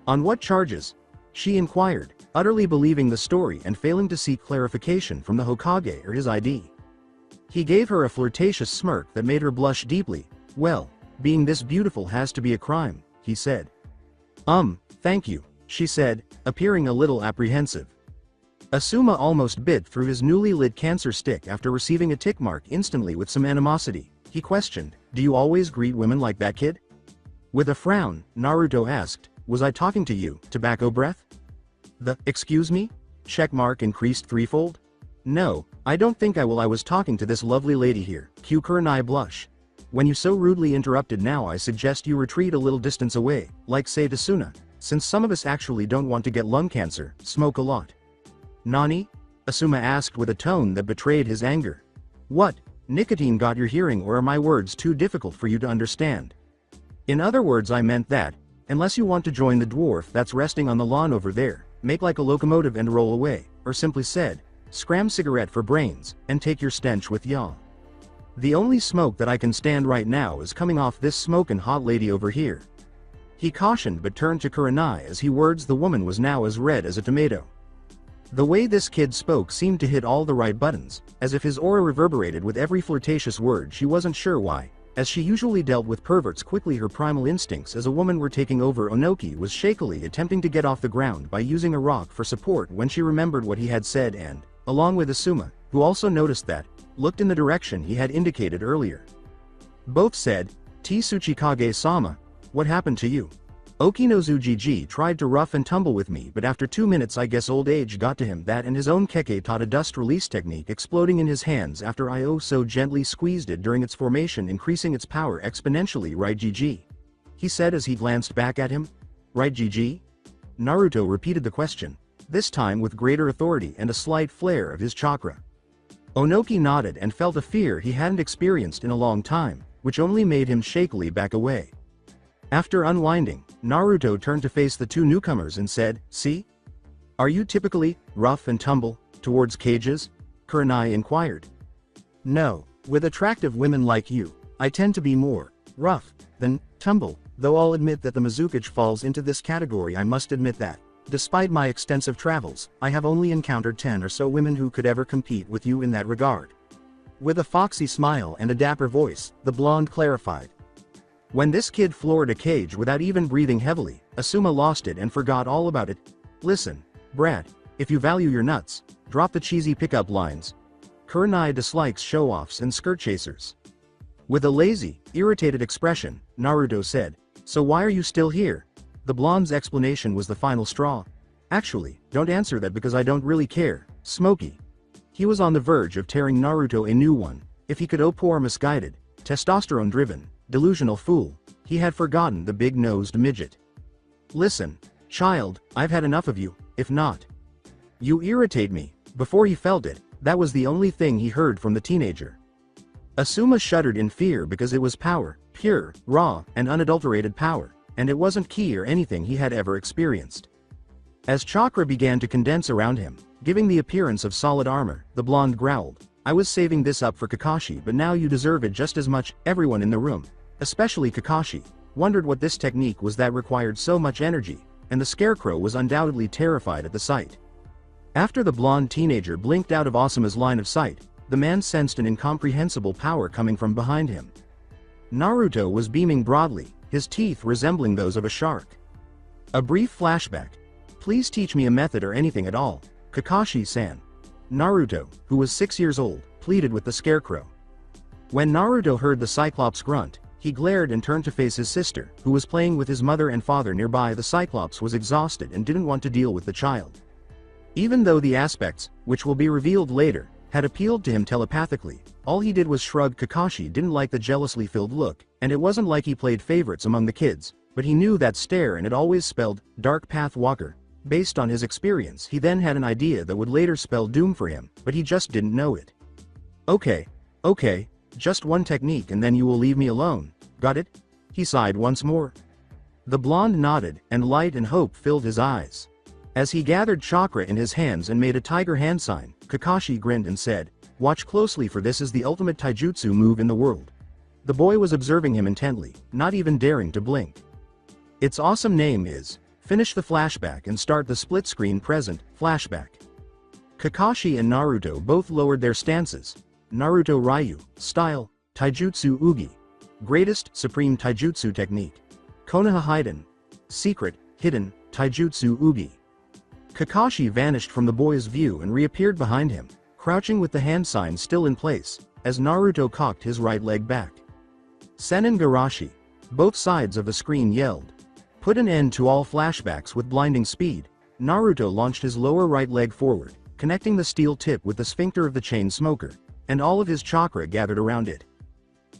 On what charges? She inquired, utterly believing the story and failing to seek clarification from the Hokage or his ID. He gave her a flirtatious smirk that made her blush deeply. Well, being this beautiful has to be a crime, he said. Thank you, she said, appearing a little apprehensive. Asuma almost bit through his newly lit cancer stick after receiving a tick mark instantly with some animosity. He questioned, do you always greet women like that, kid? With a frown, Naruto asked, was I talking to you, tobacco breath? Excuse me? Checkmark increased threefold? No, I don't think I will. I was talking to this lovely lady here. Q Kurenai blush. When you so rudely interrupted, now I suggest you retreat a little distance away, like say to Suna, since some of us actually don't want to get lung cancer, smoke a lot. Nani? Asuma asked with a tone that betrayed his anger. What? Nicotine got your hearing, or are my words too difficult for you to understand? In other words, I meant that, unless you want to join the dwarf that's resting on the lawn over there, make like a locomotive and roll away, or simply said, scram cigarette for brains, and take your stench with ya. The only smoke that I can stand right now is coming off this smokin' hot lady over here. He cautioned, but turned to Kurenai as he words. The woman was now as red as a tomato. The way this kid spoke seemed to hit all the right buttons, as if his aura reverberated with every flirtatious word. She wasn't sure why, as she usually dealt with perverts quickly. Her primal instincts as a woman were taking over. Onoki was shakily attempting to get off the ground by using a rock for support when she remembered what he had said and, along with Asuma, who also noticed that, looked in the direction he had indicated earlier. Both said, Tsuchikage-sama, what happened to you? Okinozujiji tried to rough and tumble with me, but after 2 minutes I guess old age got to him. That and his own keke taught a dust release technique exploding in his hands after I so gently squeezed it during its formation, increasing its power exponentially. Right, GG? He said as he glanced back at him. Right, GG? Naruto repeated the question, this time with greater authority and a slight flare of his chakra. Onoki nodded and felt a fear he hadn't experienced in a long time, which only made him shakily back away. After unwinding, Naruto turned to face the 2 newcomers and said, see? Are you typically rough and tumble towards cages? Kurenai inquired. No, with attractive women like you, I tend to be more rough than tumble, though I'll admit that the Mizukage falls into this category. I must admit that, despite my extensive travels, I have only encountered 10 or so women who could ever compete with you in that regard. With a foxy smile and a dapper voice, the blonde clarified. When this kid floored a cage without even breathing heavily, Asuma lost it and forgot all about it. Listen, brat, if you value your nuts, drop the cheesy pickup lines. Kurenai dislikes show-offs and skirt chasers. With a lazy, irritated expression, Naruto said, "So why are you still here?" The blonde's explanation was the final straw. "Actually, don't answer that because I don't really care, Smokey." He was on the verge of tearing Naruto a new one. If he could, oh poor misguided, testosterone-driven, delusional fool, he had forgotten the big-nosed midget. "Listen, child, I've had enough of you, if not. You irritate me." Before he felt it, that was the only thing he heard from the teenager. Asuma shuddered in fear because it was power, pure, raw, and unadulterated power, and it wasn't ki or anything he had ever experienced. As chakra began to condense around him, giving the appearance of solid armor, the blonde growled, "I was saving this up for Kakashi, but now you deserve it just as much." Everyone in the room, especially Kakashi, wondered what this technique was that required so much energy, and the scarecrow was undoubtedly terrified at the sight. After the blonde teenager blinked out of Asuma's line of sight, the man sensed an incomprehensible power coming from behind him. Naruto was beaming broadly, his teeth resembling those of a shark. A brief flashback. "Please teach me a method or anything at all, Kakashi-san." Naruto, who was 6 years old, pleaded with the scarecrow. When Naruto heard the Cyclops grunt, he glared and turned to face his sister, who was playing with his mother and father nearby. The Cyclops was exhausted and didn't want to deal with the child. Even though the aspects, which will be revealed later, had appealed to him telepathically, all he did was shrug. Kakashi didn't like the jealously filled look, and it wasn't like he played favorites among the kids, but he knew that stare and it always spelled, Dark Path Walker. Based on his experience, he then had an idea that would later spell doom for him, but he just didn't know it. Okay, just one technique and then you will leave me alone, got it?" He sighed once more. The blonde nodded, and light and hope filled his eyes. As he gathered chakra in his hands and made a tiger hand sign, Kakashi grinned and said, "Watch closely, for this is the ultimate taijutsu move in the world." The boy was observing him intently, not even daring to blink. "Its awesome name is..." Finish the flashback and start the split screen present flashback. Kakashi and Naruto both lowered their stances. Naruto Ryu, style, taijutsu ugi. Greatest, supreme taijutsu technique. Konoha Hiden. Secret, hidden, taijutsu ugi. Kakashi vanished from the boy's view and reappeared behind him, crouching with the hand sign still in place, as Naruto cocked his right leg back. Senin Garashi. Both sides of the screen yelled. Put an end to all flashbacks with blinding speed. Naruto launched his lower right leg forward, connecting the steel tip with the sphincter of the chain smoker, and all of his chakra gathered around it.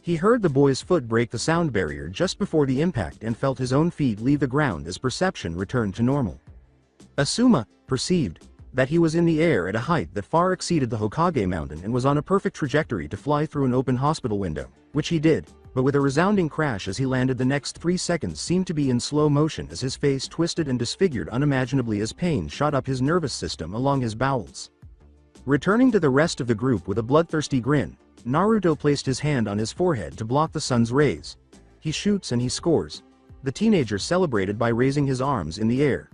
He heard the boy's foot break the sound barrier just before the impact and felt his own feet leave the ground as perception returned to normal. Asuma perceived that he was in the air at a height that far exceeded the Hokage mountain and was on a perfect trajectory to fly through an open hospital window, which he did, but with a resounding crash as he landed. The next 3 seconds seemed to be in slow motion as his face twisted and disfigured unimaginably as pain shot up his nervous system along his bowels. Returning to the rest of the group with a bloodthirsty grin, Naruto placed his hand on his forehead to block the sun's rays. He shoots and he scores. The teenager celebrated by raising his arms in the air.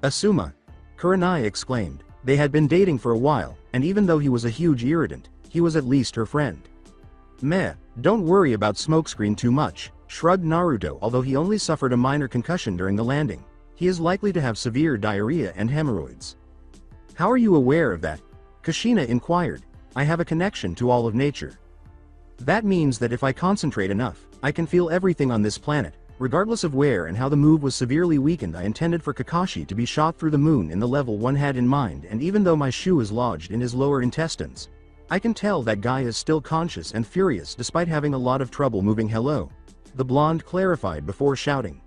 Asuma, Kurenai exclaimed. They had been dating for a while, and even though he was a huge irritant, he was at least her friend. Meh, don't worry about smokescreen too much, shrugged Naruto. Although he only suffered a minor concussion during the landing, he is likely to have severe diarrhea and hemorrhoids. How are you aware of that? Kushina inquired. I have a connection to all of nature. That means that if I concentrate enough, I can feel everything on this planet, regardless of where and how. The move was severely weakened. I intended for Kakashi to be shot through the moon in the level 1 had in mind, and even though my shoe is lodged in his lower intestines, I can tell that guy is still conscious and furious despite having a lot of trouble moving. Hello? The blonde clarified before shouting.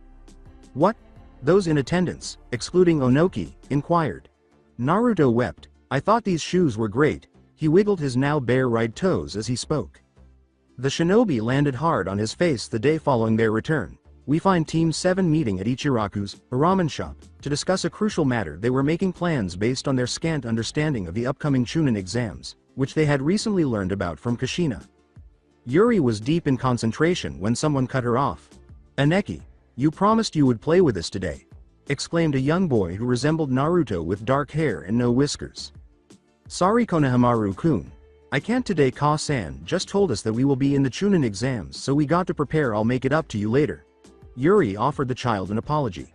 What? Those in attendance, excluding Onoki, inquired. Naruto wept. I thought these shoes were great. He wiggled his now bare right toes as he spoke. The shinobi landed hard on his face. The day following their return, we find Team 7 meeting at Ichiraku's, a ramen shop, to discuss a crucial matter. They were making plans based on their scant understanding of the upcoming Chunin exams, which they had recently learned about from Kushina. Yuri was deep in concentration when someone cut her off. Aneki, you promised you would play with us today, exclaimed a young boy who resembled Naruto with dark hair and no whiskers. Sorry Konohamaru-kun. I can't today. Ka-san just told us that we will be in the Chunin exams, so we got to prepare. I'll make it up to you later. Yuri offered the child an apology.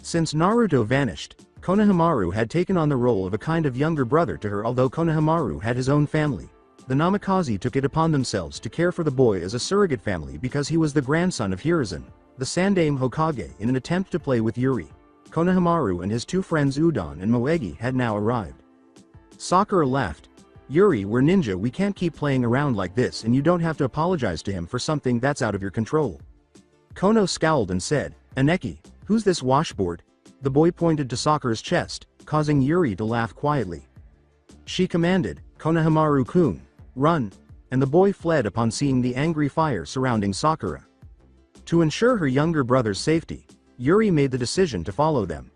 Since Naruto vanished, Konohamaru had taken on the role of a kind of younger brother to her, although Konohamaru had his own family. The Namikaze took it upon themselves to care for the boy as a surrogate family because he was the grandson of Hiruzen, the Sandaime Hokage, in an attempt to play with Yuri. Konohamaru and his two friends Udon and Moegi had now arrived. Sakura laughed. "Yuri, we're ninja, we can't keep playing around like this, and you don't have to apologize to him for something that's out of your control." Kono scowled and said, "Aneki, who's this washboard?" The boy pointed to Sakura's chest, causing Yuri to laugh quietly. She commanded, "Konohamaru-kun, run," and the boy fled upon seeing the angry fire surrounding Sakura. To ensure her younger brother's safety, Yuri made the decision to follow them.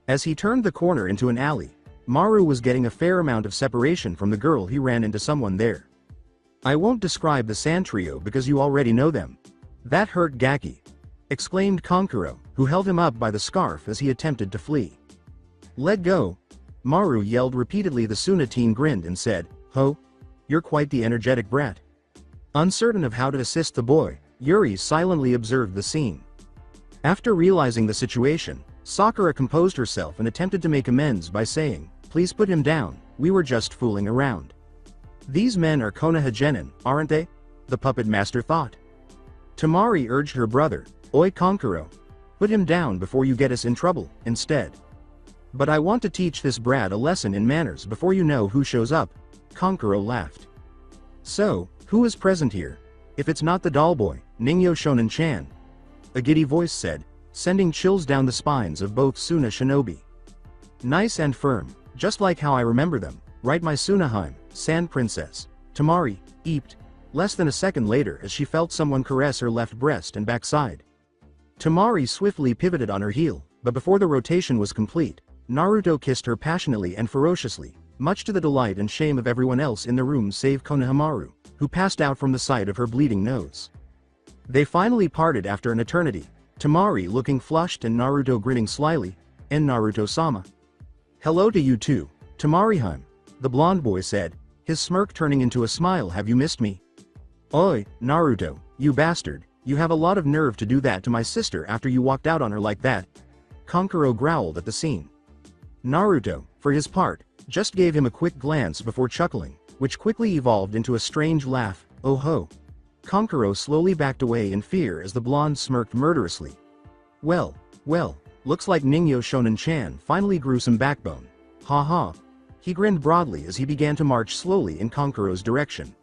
As he turned the corner into an alley, Maru was getting a fair amount of separation from the girl. He ran into someone there. "I won't describe the sand trio because you already know them. That hurt Gaki," exclaimed Kankuro, who held him up by the scarf as he attempted to flee. "Let go," Maru yelled repeatedly. The Suna teen grinned and said, "Ho, you're quite the energetic brat." Uncertain of how to assist the boy, Yuri silently observed the scene. After realizing the situation, Sakura composed herself and attempted to make amends by saying, "Please put him down, we were just fooling around." "These men are Konoha-genin, aren't they?" the puppet master thought. Tamari urged her brother, "Oi Kankuro, put him down before you get us in trouble, instead." "But I want to teach this brat a lesson in manners before you know who shows up," Kankuro laughed. "So, who is present here? If it's not the doll boy, Ningyo Shonen-chan," a giddy voice said, sending chills down the spines of both Suna shinobi. "Nice and firm, just like how I remember them, right my Sunaheim, Sand Princess," Tamari eeped, less than a second later as she felt someone caress her left breast and backside. Tamari swiftly pivoted on her heel, but before the rotation was complete, Naruto kissed her passionately and ferociously, much to the delight and shame of everyone else in the room save Konohamaru, who passed out from the sight of her bleeding nose. They finally parted after an eternity, Tamari looking flushed and Naruto grinning slyly, and Naruto-sama. "Hello to you too, Tamari-heim," the blonde boy said, his smirk turning into a smile. "Have you missed me?" "Oi, Naruto, you bastard, you have a lot of nerve to do that to my sister after you walked out on her like that," Kankuro growled at the scene. Naruto, for his part, just gave him a quick glance before chuckling, which quickly evolved into a strange laugh. "Oh ho." Kankuro slowly backed away in fear as the blonde smirked murderously. Well, looks like Ningyo Shonen-chan finally grew some backbone. Ha ha. He grinned broadly as he began to march slowly in Kankuro's direction.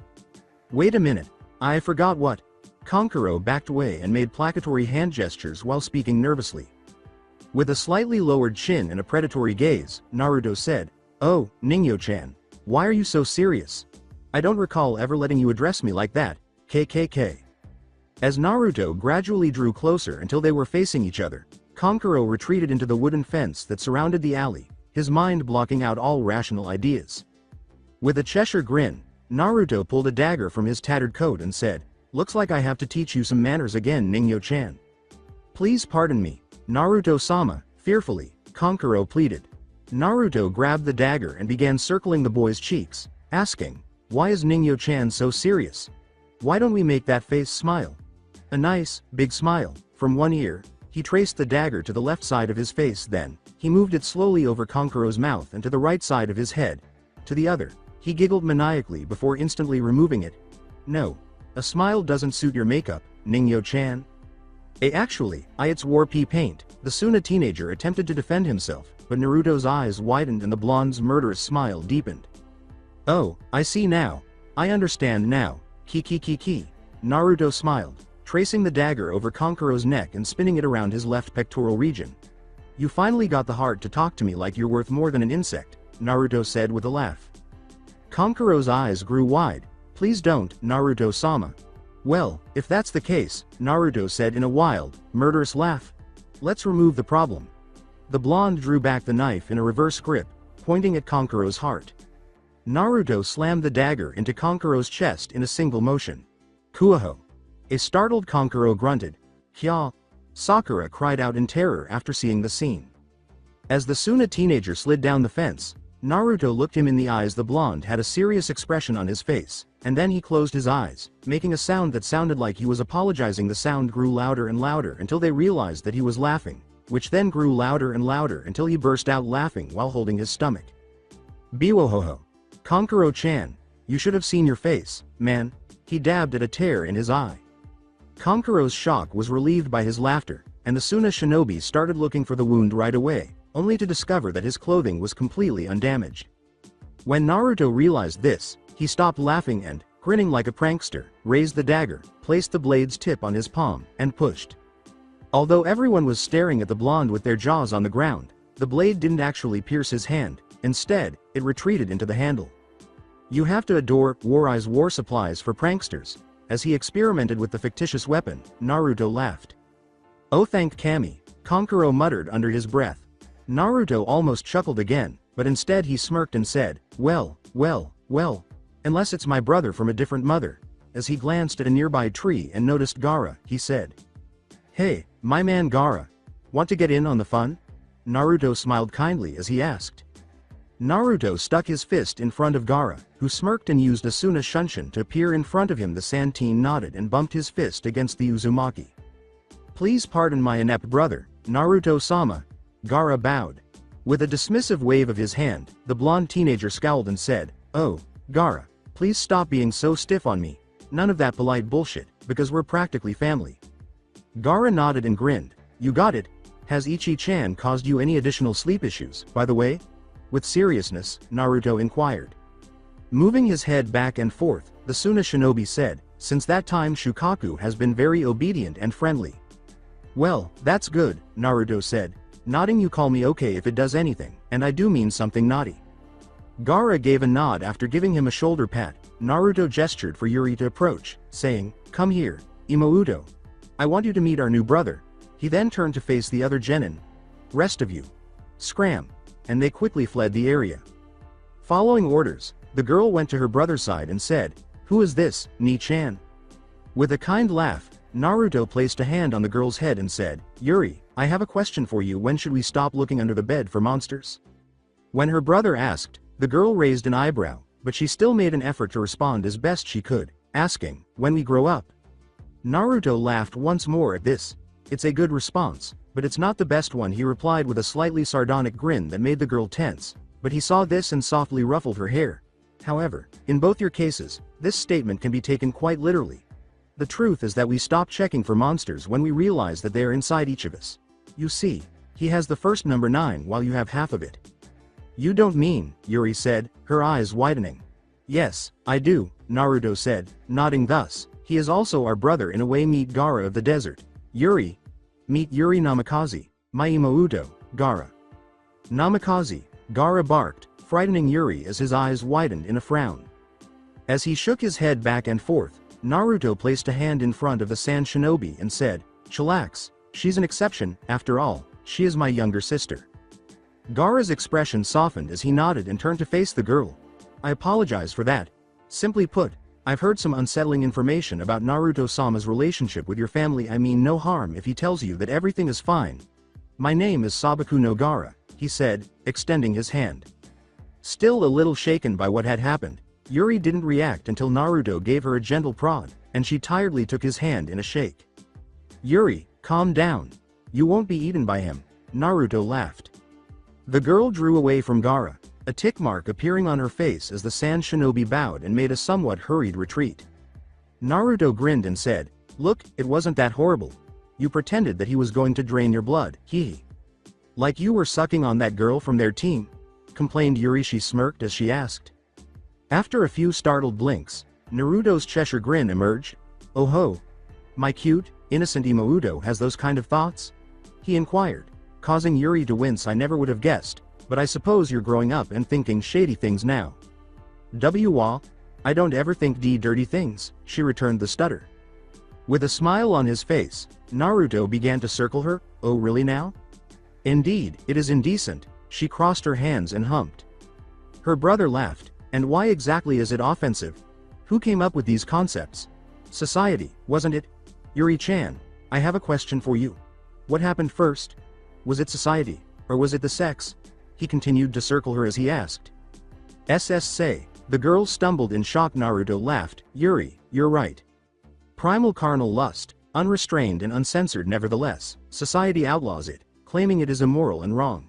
"Wait a minute, I forgot what." Kankuro backed away and made placatory hand gestures while speaking nervously. With a slightly lowered chin and a predatory gaze, Naruto said, "Oh, Ningyo-chan, why are you so serious? I don't recall ever letting you address me like that, KKK." As Naruto gradually drew closer until they were facing each other, Kankuro retreated into the wooden fence that surrounded the alley, his mind blocking out all rational ideas. With a Cheshire grin, Naruto pulled a dagger from his tattered coat and said, "Looks like I have to teach you some manners again, Ningyo-chan." "Please pardon me, Naruto-sama," fearfully, Kankuro pleaded. Naruto grabbed the dagger and began circling the boy's cheeks, asking, "Why is Ningyo-chan so serious? Why don't we make that face smile?" A nice, big smile, from one ear, he traced the dagger to the left side of his face, then, he moved it slowly over Kankuro's mouth and to the right side of his head. To the other, he giggled maniacally before instantly removing it. "No. A smile doesn't suit your makeup, Ningyo-chan." Actually, it's war pea paint," the Suna teenager attempted to defend himself, but Naruto's eyes widened and the blonde's murderous smile deepened. "Oh, I see now. I understand now. Ki. Naruto smiled, tracing the dagger over Kankuro's neck and spinning it around his left pectoral region. "You finally got the heart to talk to me like you're worth more than an insect," Naruto said with a laugh. Kankuro's eyes grew wide. "Please don't, Naruto-sama." "Well, if that's the case," Naruto said in a wild, murderous laugh, "let's remove the problem." The blonde drew back the knife in a reverse grip, pointing at Kankuro's heart. Naruto slammed the dagger into Kankuro's chest in a single motion. "Kuaho." A startled Kankuro grunted. "Hya." Sakura cried out in terror after seeing the scene. As the Suna teenager slid down the fence, Naruto looked him in the eyes. The blonde had a serious expression on his face, and then he closed his eyes, making a sound that sounded like he was apologizing. The sound grew louder and louder until they realized that he was laughing, which then grew louder and louder until he burst out laughing while holding his stomach. Biwohoho. Konkuro-chan, you should have seen your face, man. He dabbed at a tear in his eye. Konkuro's shock was relieved by his laughter, and the Suna shinobi started looking for the wound right away, only to discover that his clothing was completely undamaged. When Naruto realized this, he stopped laughing and, grinning like a prankster, raised the dagger, placed the blade's tip on his palm, and pushed. Although everyone was staring at the blonde with their jaws on the ground, the blade didn't actually pierce his hand. Instead, it retreated into the handle. You have to adore Warai's war supplies for pranksters. As he experimented with the fictitious weapon, Naruto laughed. Oh, thank Kami, Konkuro muttered under his breath. Naruto almost chuckled again, but instead he smirked and said, well, unless it's my brother from a different mother. As he glanced at a nearby tree and noticed Gaara, he said, Hey, my man Gaara. Want to get in on the fun? Naruto smiled kindly as he asked. Naruto stuck his fist in front of Gaara, who smirked and used a Suna Shunshin to appear in front of him. The Santin nodded and bumped his fist against the Uzumaki. Please pardon my inept brother, Naruto-sama. Gaara bowed. With a dismissive wave of his hand, the blonde teenager scowled and said, Oh, Gaara, please stop being so stiff on me. None of that polite bullshit, because we're practically family. Gaara nodded and grinned. You got it. Has Ichi-chan caused you any additional sleep issues, by the way? With seriousness, Naruto inquired. Moving his head back and forth, the Suna shinobi said, Since that time Shukaku has been very obedient and friendly. Well, that's good, Naruto said, nodding. You call me okay if it does anything, and I do mean something naughty. Gaara gave a nod after giving him a shoulder pat. Naruto gestured for Yuri to approach, saying, Come here, Imouto. I want you to meet our new brother. He then turned to face the other genin. Rest of you. Scram. And they quickly fled the area. Following orders, the girl went to her brother's side and said, Who is this, Ni-chan? With a kind laugh, Naruto placed a hand on the girl's head and said, Yuri, I have a question for you. When should we stop looking under the bed for monsters? When her brother asked, the girl raised an eyebrow, but she still made an effort to respond as best she could, asking, When we grow up? Naruto laughed once more at this. It's a good response, but it's not the best one, he replied with a slightly sardonic grin that made the girl tense, but he saw this and softly ruffled her hair. However, in both your cases, this statement can be taken quite literally. The truth is that we stop checking for monsters when we realize that they are inside each of us. You see, he has the first number 9 while you have half of it. You don't mean, Yuri said, her eyes widening. Yes, I do, Naruto said, nodding thus. He is also our brother in a way. Meet Gaara of the desert. Yuri. Meet Yuri Namikaze, my Imouto, Gaara. Namikaze, Gaara barked, frightening Yuri as his eyes widened in a frown. As he shook his head back and forth, Naruto placed a hand in front of the Sand Shinobi and said, Chillax, she's an exception, after all, she is my younger sister. Gaara's expression softened as he nodded and turned to face the girl. I apologize for that. Simply put, I've heard some unsettling information about Naruto-sama's relationship with your family. I mean no harm if he tells you that everything is fine. My name is Sabaku no Gaara, he said, extending his hand. Still a little shaken by what had happened, Yuri didn't react until Naruto gave her a gentle prod, and she tiredly took his hand in a shake. Yuri, calm down. You won't be eaten by him, Naruto laughed. The girl drew away from Gaara, a tick mark appearing on her face as the Sand Shinobi bowed and made a somewhat hurried retreat. Naruto grinned and said, Look, it wasn't that horrible. You pretended that he was going to drain your blood, hee. Like you were sucking on that girl from their team? Complained Yuri. She smirked as she asked. After a few startled blinks, Naruto's Cheshire grin emerged. Oh ho. My cute, innocent Imouto has those kind of thoughts? He inquired, causing Yuri to wince. I never would have guessed, but I suppose you're growing up and thinking shady things now. I don't ever think dirty things, she returned the stutter. With a smile on his face, Naruto began to circle her. Oh really now? Indeed, it is indecent, she crossed her hands and humped. Her brother laughed. And why exactly is it offensive? Who came up with these concepts? Society, wasn't it? Yuri-chan, I have a question for you. What happened first? Was it society, or was it the sex? He continued to circle her as he asked. Say, the girl stumbled in shock. Naruto laughed. Yuri, you're right. Primal carnal lust, unrestrained and uncensored. Nevertheless, society outlaws it. claiming it is immoral and wrong.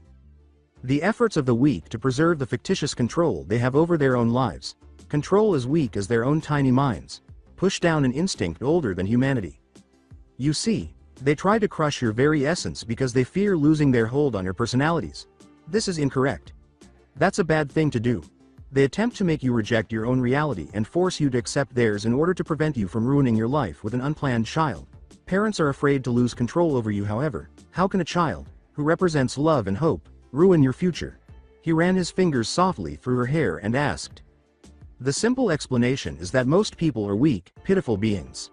The efforts of the weak to preserve the fictitious control they have over their own lives. Control as weak as their own tiny minds. Push down an instinct older than humanity. You see, they try to crush your very essence because they fear losing their hold on your personalities. This is incorrect. That's a bad thing to do. They attempt to make you reject your own reality and force you to accept theirs in order to prevent you from ruining your life with an unplanned child. Parents are afraid to lose control over you. However, how can a child, who represents love and hope, ruin your future? He ran his fingers softly through her hair and asked. The simple explanation is that most people are weak, pitiful beings.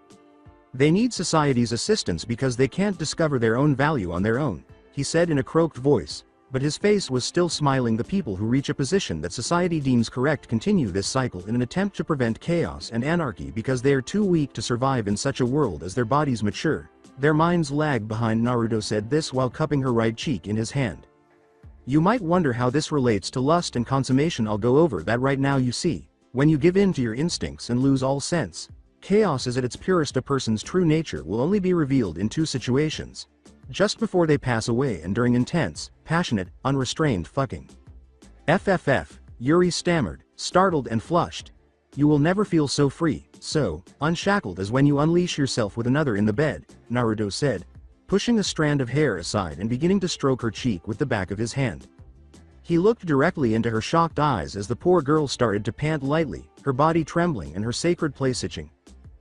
They need society's assistance because they can't discover their own value on their own, he said in a croaked voice, but his face was still smiling. The people who reach a position that society deems correct continue this cycle in an attempt to prevent chaos and anarchy because they are too weak to survive in such a world. As their bodies mature, their minds lag behind. Naruto said this while cupping her right cheek in his hand. You might wonder how this relates to lust and consummation. I'll go over that right now. You see, when you give in to your instincts and lose all sense, chaos is at its purest. A person's true nature will only be revealed in two situations. Just before they pass away and during intense, passionate, unrestrained fucking. FFF, Yuri stammered, startled and flushed. You will never feel so free, so unshackled as when you unleash yourself with another in the bed, Naruto said, pushing a strand of hair aside and beginning to stroke her cheek with the back of his hand. He looked directly into her shocked eyes as the poor girl started to pant lightly, her body trembling and her sacred place itching.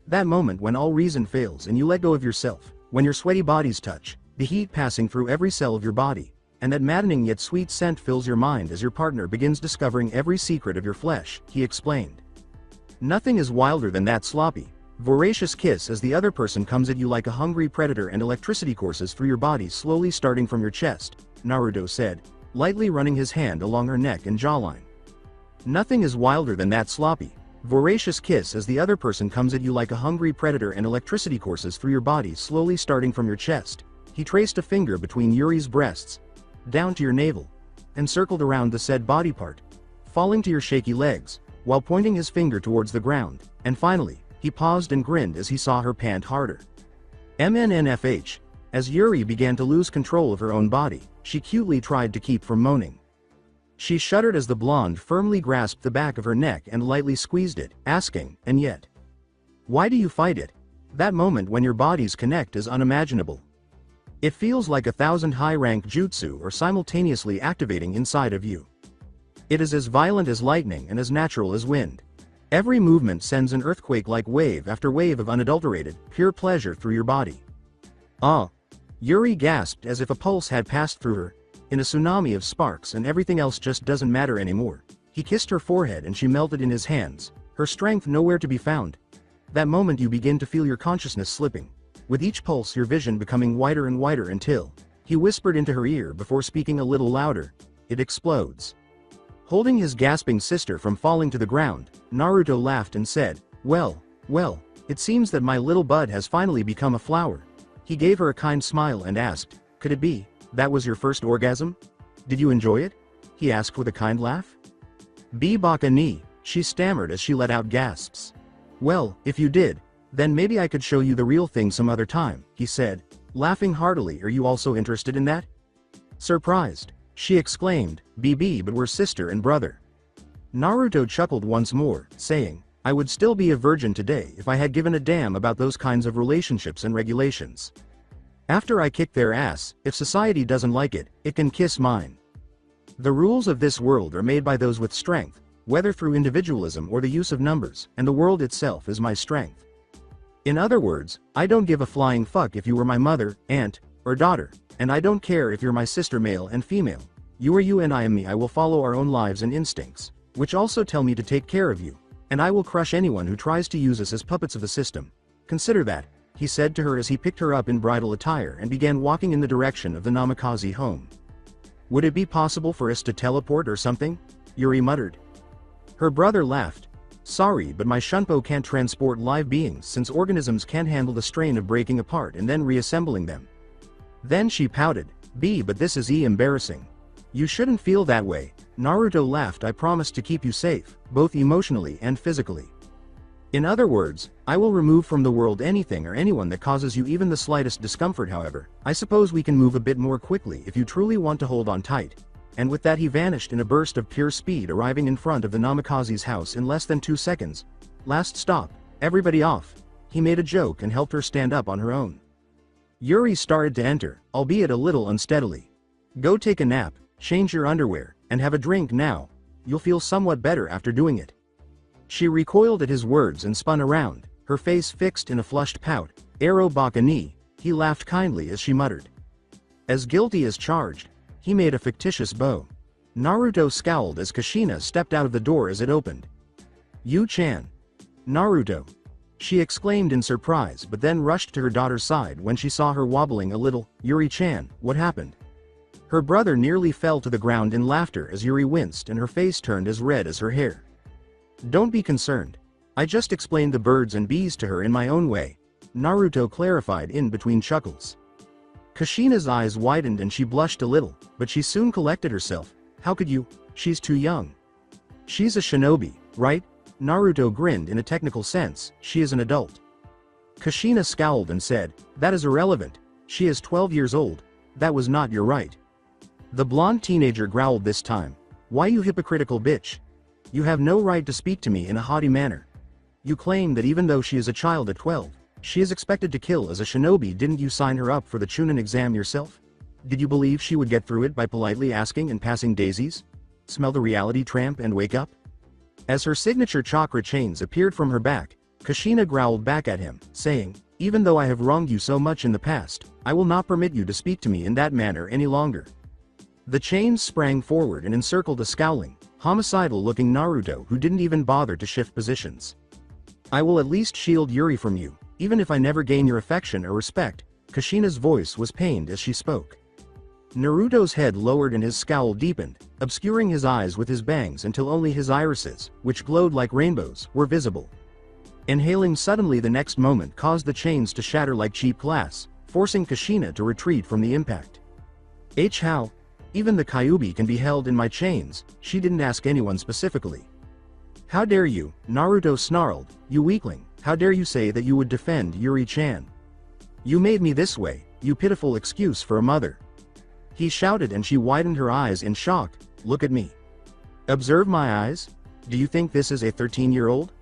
That moment when all reason fails and you let go of yourself, when your sweaty bodies touch, the heat passing through every cell of your body, and that maddening yet sweet scent fills your mind as your partner begins discovering every secret of your flesh, he explained. Nothing is wilder than that sloppy, voracious kiss as the other person comes at you like a hungry predator and electricity courses through your body slowly starting from your chest, Naruto said, lightly running his hand along her neck and jawline. Nothing is wilder than that sloppy, voracious kiss as the other person comes at you like a hungry predator and electricity courses through your body slowly starting from your chest. He traced a finger between Yuri's breasts, down to your navel, and circled around the said body part, falling to your shaky legs, while pointing his finger towards the ground, and finally, he paused and grinned as he saw her pant harder. MNNFH. As Yuri began to lose control of her own body, she cutely tried to keep from moaning. She shuddered as the blonde firmly grasped the back of her neck and lightly squeezed it, asking, and yet, why do you fight it? That moment when your bodies connect is unimaginable. It feels like 1,000 high-rank jutsu are simultaneously activating inside of you. It is as violent as lightning and as natural as wind. Every movement sends an earthquake-like wave after wave of unadulterated, pure pleasure through your body. Ah! Yuri gasped as if a pulse had passed through her, in a tsunami of sparks and everything else just doesn't matter anymore. He kissed her forehead and she melted in his hands, her strength nowhere to be found. That moment you begin to feel your consciousness slipping. With each pulse your vision becoming wider and wider until, he whispered into her ear before speaking a little louder, it explodes. Holding his gasping sister from falling to the ground, Naruto laughed and said, well, it seems that my little bud has finally become a flower. He gave her a kind smile and asked, could it be, that was your first orgasm? Did you enjoy it? He asked with a kind laugh. Baka ni, she stammered as she let out gasps. Well, if you did, then maybe I could show you the real thing some other time, he said, laughing heartily. Are you also interested in that? Surprised, she exclaimed, but we're sister and brother. Naruto chuckled once more, saying, I would still be a virgin today if I had given a damn about those kinds of relationships and regulations. After I kick their ass, if society doesn't like it, it can kiss mine. The rules of this world are made by those with strength, whether through individualism or the use of numbers, and the world itself is my strength. In other words, I don't give a flying fuck if you were my mother, aunt, or daughter, and I don't care if you're my sister male and female. You are you and I am me. I will follow our own lives and instincts, which also tell me to take care of you, and I will crush anyone who tries to use us as puppets of the system. Consider that, he said to her as he picked her up in bridal attire and began walking in the direction of the Namikaze home. Would it be possible for us to teleport or something? Yuri muttered. Her brother laughed. Sorry, but my shunpo can't transport live beings since organisms can't handle the strain of breaking apart and then reassembling them. Then she pouted, but this is embarrassing. You shouldn't feel that way, Naruto laughed. I promise to keep you safe, both emotionally and physically. In other words, I will remove from the world anything or anyone that causes you even the slightest discomfort. However, I suppose we can move a bit more quickly if you truly want to hold on tight. And with that he vanished in a burst of pure speed, arriving in front of the Namikaze's house in less than 2 seconds. Last stop, everybody off. He made a joke and helped her stand up on her own. Yuri started to enter, albeit a little unsteadily. Go take a nap, change your underwear, and have a drink now. You'll feel somewhat better after doing it. She recoiled at his words and spun around, her face fixed in a flushed pout. Ero baka ni, he laughed kindly as she muttered. As guilty as charged. He made a fictitious bow. Naruto scowled as Kushina stepped out of the door as it opened. Yu-chan. Naruto. She exclaimed in surprise, but then rushed to her daughter's side when she saw her wobbling a little. Yuri-chan, what happened? Her brother nearly fell to the ground in laughter as Yuri winced and her face turned as red as her hair. Don't be concerned. I just explained the birds and bees to her in my own way, Naruto clarified in between chuckles. Kushina's eyes widened and she blushed a little, but she soon collected herself. How could you? She's too young. She's a shinobi, right? Naruto grinned. In a technical sense, she is an adult. Kushina scowled and said, that is irrelevant. She is 12 years old. That was not your right. The blonde teenager growled this time. Why, you hypocritical bitch? You have no right to speak to me in a haughty manner. You claim that even though she is a child at 12, she is expected to kill as a shinobi. Didn't you sign her up for the Chunin exam yourself? Did you believe she would get through it by politely asking and passing daisies? Smell the reality, tramp, and wake up? As her signature chakra chains appeared from her back, Kushina growled back at him, saying, even though I have wronged you so much in the past, I will not permit you to speak to me in that manner any longer. The chains sprang forward and encircled a scowling, homicidal-looking Naruto who didn't even bother to shift positions. I will at least shield Yuri from you, even if I never gain your affection or respect. Kushina's voice was pained as she spoke. Naruto's head lowered and his scowl deepened, obscuring his eyes with his bangs until only his irises, which glowed like rainbows, were visible. Inhaling suddenly the next moment caused the chains to shatter like cheap glass, forcing Kushina to retreat from the impact. How? Even the Kyuubi can be held in my chains. She didn't ask anyone specifically. How dare you? Naruto snarled. You weakling, how dare you say that you would defend Yuri-chan? You made me this way, you pitiful excuse for a mother. He shouted and she widened her eyes in shock. Look at me. Observe my eyes? Do you think this is a 13-year-old?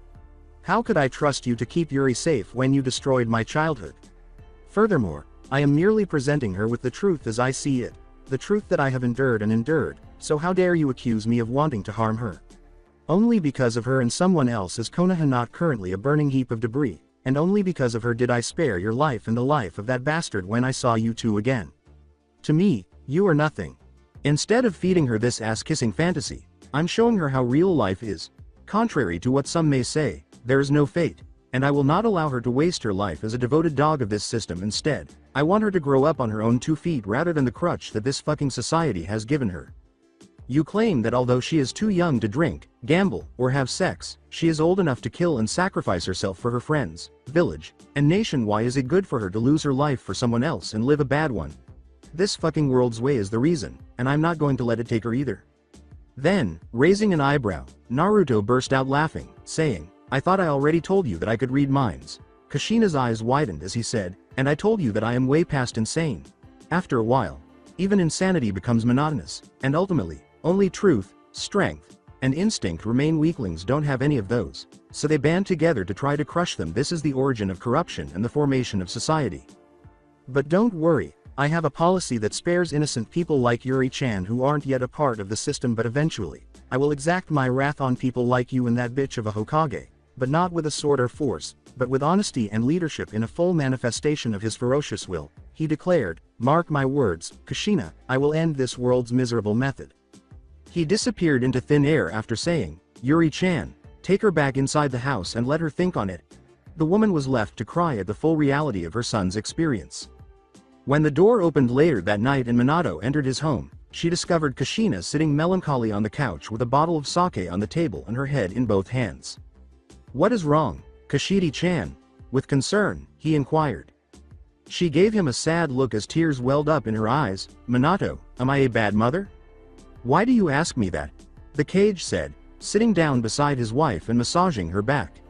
How could I trust you to keep Yuri safe when you destroyed my childhood? Furthermore, I am merely presenting her with the truth as I see it. The truth that I have endured, so how dare you accuse me of wanting to harm her? Only because of her and someone else is Konoha not currently a burning heap of debris, and only because of her did I spare your life and the life of that bastard when I saw you two again. To me, you are nothing. Instead of feeding her this ass-kissing fantasy, I'm showing her how real life is. Contrary to what some may say, there is no fate, and I will not allow her to waste her life as a devoted dog of this system. Instead, I want her to grow up on her own 2 feet rather than the crutch that this fucking society has given her. You claim that although she is too young to drink, gamble, or have sex, she is old enough to kill and sacrifice herself for her friends, village, and nation. Why is it good for her to lose her life for someone else and live a bad one? This fucking world's way is the reason, and I'm not going to let it take her either. Then, raising an eyebrow, Naruto burst out laughing, saying, I thought I already told you that I could read minds. Kushina's eyes widened as he said, and I told you that I am way past insane. After a while, even insanity becomes monotonous, and ultimately, only truth, strength, and instinct remain. Weaklings don't have any of those, so they band together to try to crush them. This is the origin of corruption and the formation of society. But don't worry, I have a policy that spares innocent people like Yuri-chan who aren't yet a part of the system, but eventually, I will exact my wrath on people like you and that bitch of a Hokage, but not with a sword or force, but with honesty and leadership in a full manifestation of his ferocious will, he declared. Mark my words, Kushina, I will end this world's miserable method. He disappeared into thin air after saying, Yuri-chan, take her back inside the house and let her think on it. The woman was left to cry at the full reality of her son's experience. When the door opened later that night and Minato entered his home, she discovered Kushina sitting melancholy on the couch with a bottle of sake on the table and her head in both hands. What is wrong, Kushidi-chan? With concern, he inquired. She gave him a sad look as tears welled up in her eyes. Minato, am I a bad mother? Why do you ask me that? The Kage said, sitting down beside his wife and massaging her back.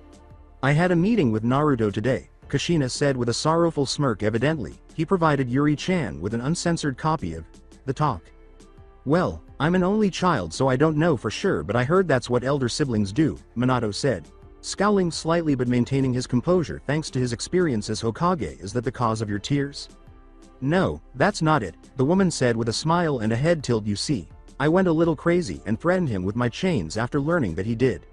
I had a meeting with Naruto today, Kushina said with a sorrowful smirk. Evidently, he provided Yuri-chan with an uncensored copy of the talk. Well, I'm an only child so I don't know for sure, but I heard that's what elder siblings do, Minato said, scowling slightly but maintaining his composure thanks to his experience as Hokage. Is that the cause of your tears? No, that's not it, the woman said with a smile and a head tilt. You see, I went a little crazy and threatened him with my chains after learning that he did.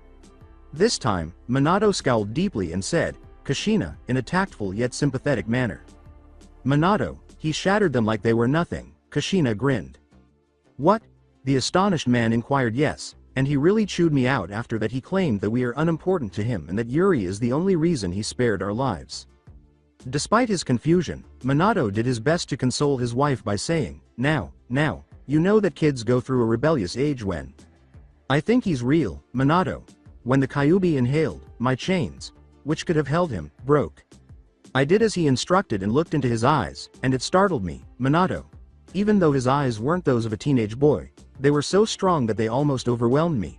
This time, Minato scowled deeply and said, Kushina, in a tactful yet sympathetic manner. Minato, he shattered them like they were nothing, Kushina grinned. What? The astonished man inquired. Yes, and he really chewed me out after that. He claimed that we are unimportant to him and that Yuri is the only reason he spared our lives. Despite his confusion, Minato did his best to console his wife by saying, Now, you know that kids go through a rebellious age when. I think he's real, Minato. When the Kyuubi inhaled, my chains, which could have held him, broke. I did as he instructed and looked into his eyes, and it startled me, Minato. Even though his eyes weren't those of a teenage boy, they were so strong that they almost overwhelmed me.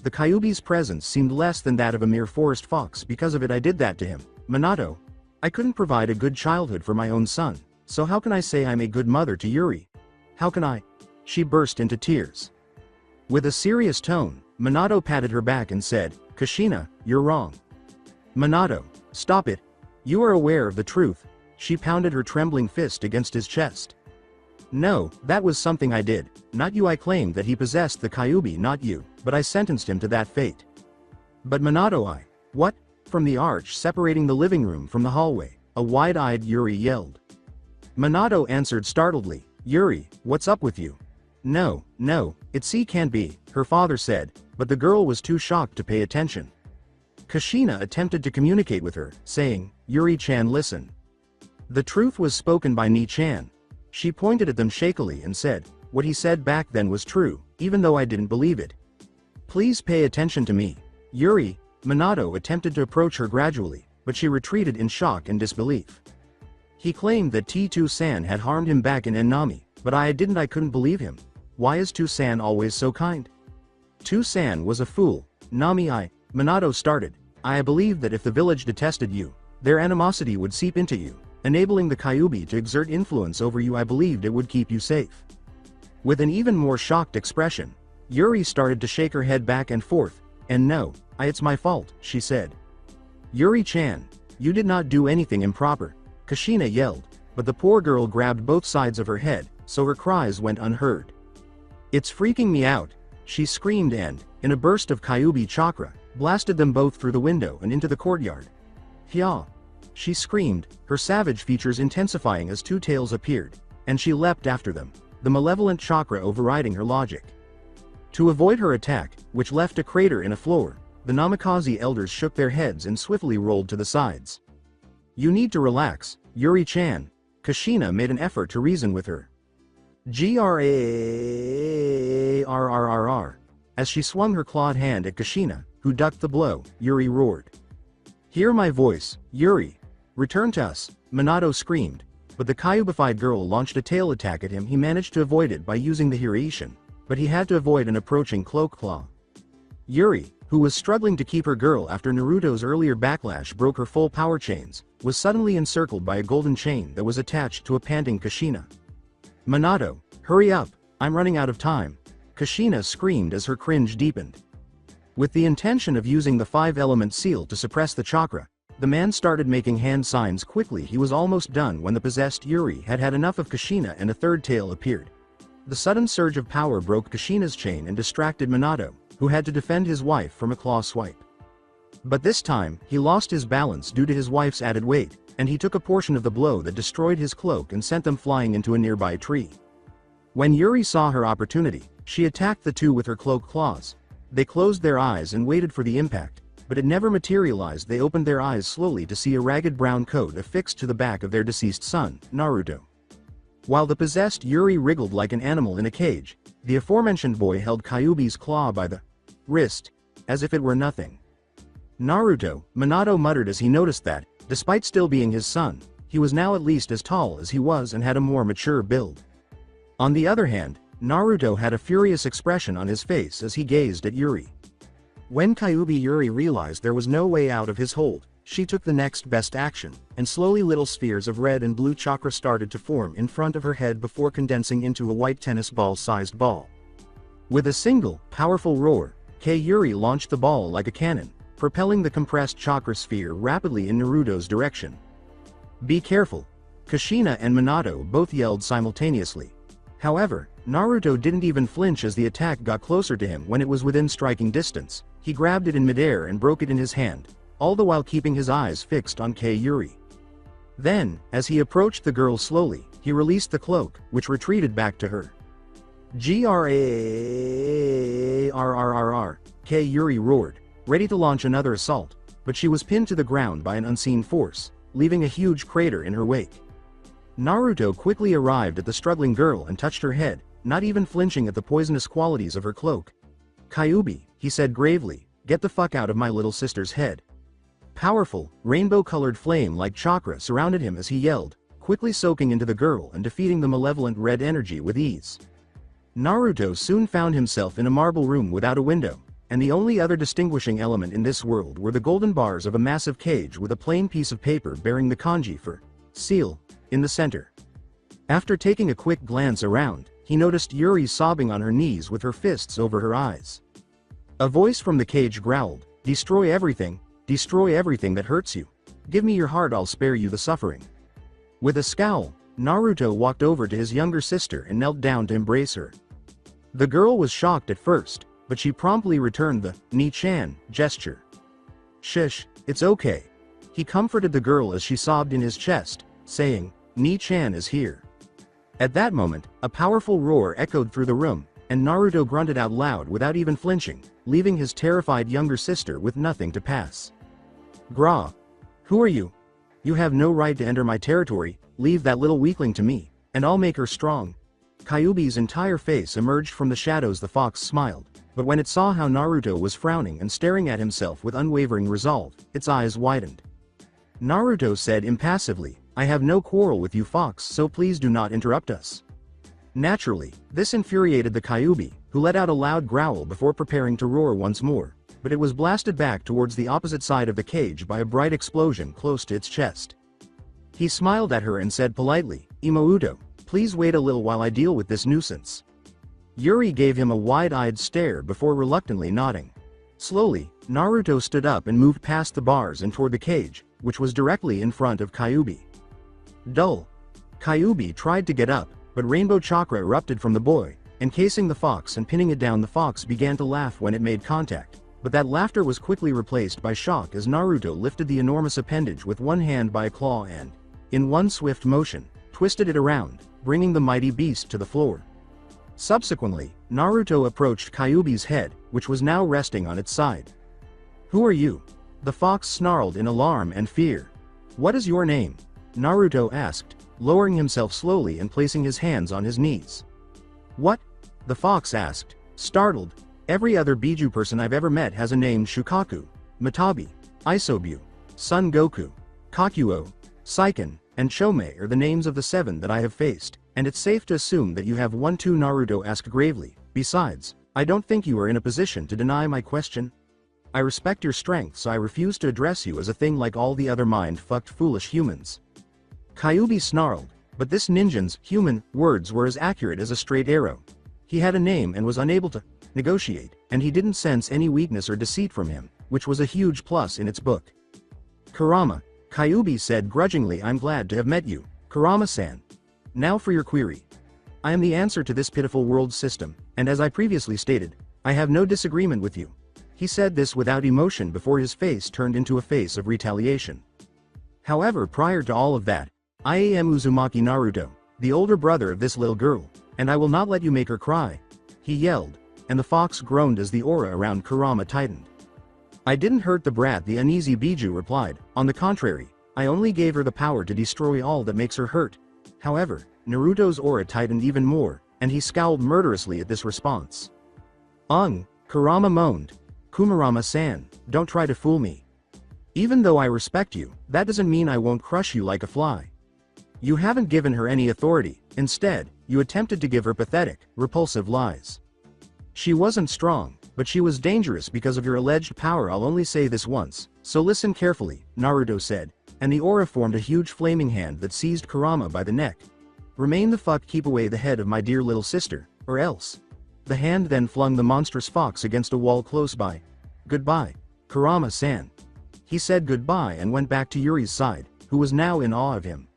The Kyuubi's presence seemed less than that of a mere forest fox. Because of it I did that to him, Minato. I couldn't provide a good childhood for my own son, so how can I say I'm a good mother to Yuri? How can I? She burst into tears. With a serious tone, Minato patted her back and said, Kushina, you're wrong. Minato, stop it. You are aware of the truth. She pounded her trembling fist against his chest. No, that was something I did, not you. I claimed that he possessed the Kyuubi, not you, but I sentenced him to that fate. But Minato, what? From the arch separating the living room from the hallway, a wide-eyed Yuri yelled. Minato answered startledly, Yuri, what's up with you? No, it can't be, her father said, but the girl was too shocked to pay attention. Kushina attempted to communicate with her, saying, Yuri-chan, listen. The truth was spoken by Ni-chan. She pointed at them shakily and said, what he said back then was true, even though I didn't believe it. Please pay attention to me. Yuri. Minato attempted to approach her gradually, but she retreated in shock and disbelief. He claimed that T2-san had harmed him back in Enami, but I couldn't believe him. Why is 2-san always so kind? 2-san was a fool. Minato started. I believed that if the village detested you, their animosity would seep into you, enabling the Kyuubi to exert influence over you. I believed it would keep you safe. With an even more shocked expression, Yuri started to shake her head back and forth, and no, it's my fault, she said. Yuri-chan, you did not do anything improper, Kushina yelled, but the poor girl grabbed both sides of her head, so her cries went unheard. It's freaking me out, she screamed and, in a burst of Kyuubi chakra, blasted them both through the window and into the courtyard. Hya! She screamed, her savage features intensifying as two tails appeared, and she leapt after them, the malevolent chakra overriding her logic. To avoid her attack, which left a crater in a floor, the Namikaze elders shook their heads and swiftly rolled to the sides. You need to relax, Yuri-chan. Kushina made an effort to reason with her. Grrrr. As she swung her clawed hand at Kushina, who ducked the blow, Yuri roared. Hear my voice, Yuri. Return to us, Minato screamed, but the Kyuubified girl launched a tail attack at him. He managed to avoid it by using the Hiraishin, but he had to avoid an approaching cloak claw. Yuri, who was struggling to keep her girl after Naruto's earlier backlash broke her full power chains, was suddenly encircled by a golden chain that was attached to a panting Kushina. Minato, hurry up, I'm running out of time, Kushina screamed as her cringe deepened. With the intention of using the 5-element seal to suppress the chakra, the man started making hand signs quickly. He was almost done when the possessed Yuri had had enough of Kushina and a third tail appeared. The sudden surge of power broke Kushina's chain and distracted Minato, who had to defend his wife from a claw swipe. But this time, he lost his balance due to his wife's added weight, and he took a portion of the blow that destroyed his cloak and sent them flying into a nearby tree. When Yuri saw her opportunity, she attacked the two with her cloak claws. They closed their eyes and waited for the impact, but it never materialized. They opened their eyes slowly to see a ragged brown coat affixed to the back of their deceased son, Naruto. While the possessed Yuri wriggled like an animal in a cage, the aforementioned boy held Kyuubi's claw by the wrist, as if it were nothing. Naruto, Minato muttered as he noticed that, despite still being his son, he was now at least as tall as he was and had a more mature build. On the other hand, Naruto had a furious expression on his face as he gazed at Yuri. When Kyuubi Yuri realized there was no way out of his hold, She took the next best action, and slowly little spheres of red and blue chakra started to form in front of her head before condensing into a white tennis ball-sized ball. With a single, powerful roar, Yuri launched the ball like a cannon, propelling the compressed chakra sphere rapidly in Naruto's direction. "Be careful!" Kushina and Minato both yelled simultaneously. However, Naruto didn't even flinch as the attack got closer to him when it was within striking distance. He grabbed it in midair and broke it in his hand, all the while keeping his eyes fixed on Yuri. Then, as he approached the girl slowly, he released the cloak, which retreated back to her. "Grrrr!" Yuri roared, ready to launch another assault, but she was pinned to the ground by an unseen force, leaving a huge crater in her wake. Naruto quickly arrived at the struggling girl and touched her head, not even flinching at the poisonous qualities of her cloak. "Kyuubi," he said gravely, "get the fuck out of my little sister's head." Powerful, rainbow-colored flame like chakra surrounded him as he yelled, quickly soaking into the girl and defeating the malevolent red energy with ease. Naruto soon found himself in a marble room without a window, and the only other distinguishing element in this world were the golden bars of a massive cage with a plain piece of paper bearing the kanji for seal in the center. After taking a quick glance around, he noticed Yuri sobbing on her knees with her fists over her eyes. A voice from the cage growled, destroy everything that hurts you. Give me your heart, I'll spare you the suffering." With a scowl, Naruto walked over to his younger sister and knelt down to embrace her. The girl was shocked at first, but she promptly returned the "Ni-chan" gesture. "Shush, it's okay." He comforted the girl as she sobbed in his chest, saying, "Ni-chan is here." At that moment, a powerful roar echoed through the room, and Naruto grunted out loud without even flinching, leaving his terrified younger sister with nothing to pass. "Gra! Who are you? You have no right to enter my territory, leave that little weakling to me, and I'll make her strong." Kyuubi's entire face emerged from the shadows. The fox smiled, but when it saw how Naruto was frowning and staring at himself with unwavering resolve, its eyes widened. Naruto said impassively, "I have no quarrel with you, fox, so please do not interrupt us." Naturally, this infuriated the Kyuubi, who let out a loud growl before preparing to roar once more, but it was blasted back towards the opposite side of the cage by a bright explosion close to its chest. He smiled at her and said politely, "Imouto, please wait a little while I deal with this nuisance." Yuri gave him a wide-eyed stare before reluctantly nodding. Slowly, Naruto stood up and moved past the bars and toward the cage, which was directly in front of Kyuubi. Dull. Kyuubi tried to get up, but rainbow chakra erupted from the boy, encasing the fox and pinning it down. The fox began to laugh when it made contact, but that laughter was quickly replaced by shock as Naruto lifted the enormous appendage with one hand by a claw and, in one swift motion, twisted it around, bringing the mighty beast to the floor. Subsequently, Naruto approached Kyuubi's head, which was now resting on its side. "Who are you?" The fox snarled in alarm and fear. "What is your name?" Naruto asked, lowering himself slowly and placing his hands on his knees. "What?" the fox asked, startled. "Every other Biju person I've ever met has a name. Shukaku, Matabi, Isobu, Son Goku, Kakuo, Seiken, and Chomei are the names of the 7 that I have faced, and it's safe to assume that you have one too," Naruto asked gravely. "Besides, I don't think you are in a position to deny my question. I respect your strength, so I refuse to address you as a thing like all the other mind-fucked foolish humans." Kyuubi snarled, but this ninja's human words were as accurate as a straight arrow. He had a name and was unable to negotiate, and he didn't sense any weakness or deceit from him, which was a huge plus in its book. "Kurama," Kyuubi said grudgingly, "I'm glad to have met you, Kurama-san. Now for your query. I am the answer to this pitiful world system, and as I previously stated, I have no disagreement with you." He said this without emotion before his face turned into a face of retaliation. However, prior to all of that, I am Uzumaki Naruto, the older brother of this little girl, and I will not let you make her cry, he yelled, and the fox groaned as the aura around Kurama tightened. "I didn't hurt the brat," the uneasy Biju replied. "On the contrary, I only gave her the power to destroy all that makes her hurt." However, Naruto's aura tightened even more, and he scowled murderously at this response. Kurama moaned. "Kumarama-san, don't try to fool me. Even though I respect you, that doesn't mean I won't crush you like a fly. You haven't given her any authority. Instead, you attempted to give her pathetic, repulsive lies. She wasn't strong, but she was dangerous because of your alleged power. I'll only say this once, So listen carefully, Naruto said, and the aura formed a huge flaming hand that seized Kurama by the neck. Remain the fuck, keep away the head of my dear little sister, or else. The hand then flung the monstrous fox against a wall close by. Goodbye, Kurama-san. He said goodbye and went back to Yuri's side, who was now in awe of him.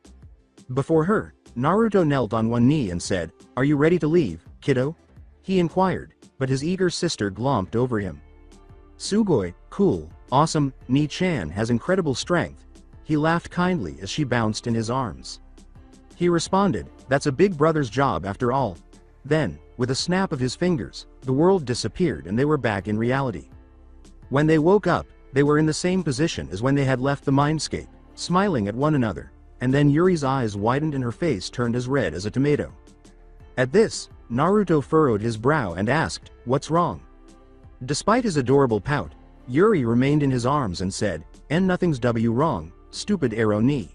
Before her, Naruto knelt on one knee and said, "Are you ready to leave, kiddo?" He inquired, but his eager sister glomped over him. "Sugoi, cool, awesome, Ni-chan has incredible strength." He laughed kindly as she bounced in his arms. He responded, "That's a big brother's job after all." Then, with a snap of his fingers, the world disappeared and they were back in reality. When they woke up, they were in the same position as when they had left the mindscape, smiling at one another, and then Yuri's eyes widened and her face turned as red as a tomato. At this, Naruto furrowed his brow and asked, "What's wrong?" Despite his adorable pout, Yuri remained in his arms and said, "And nothing's wrong, stupid arrow knee."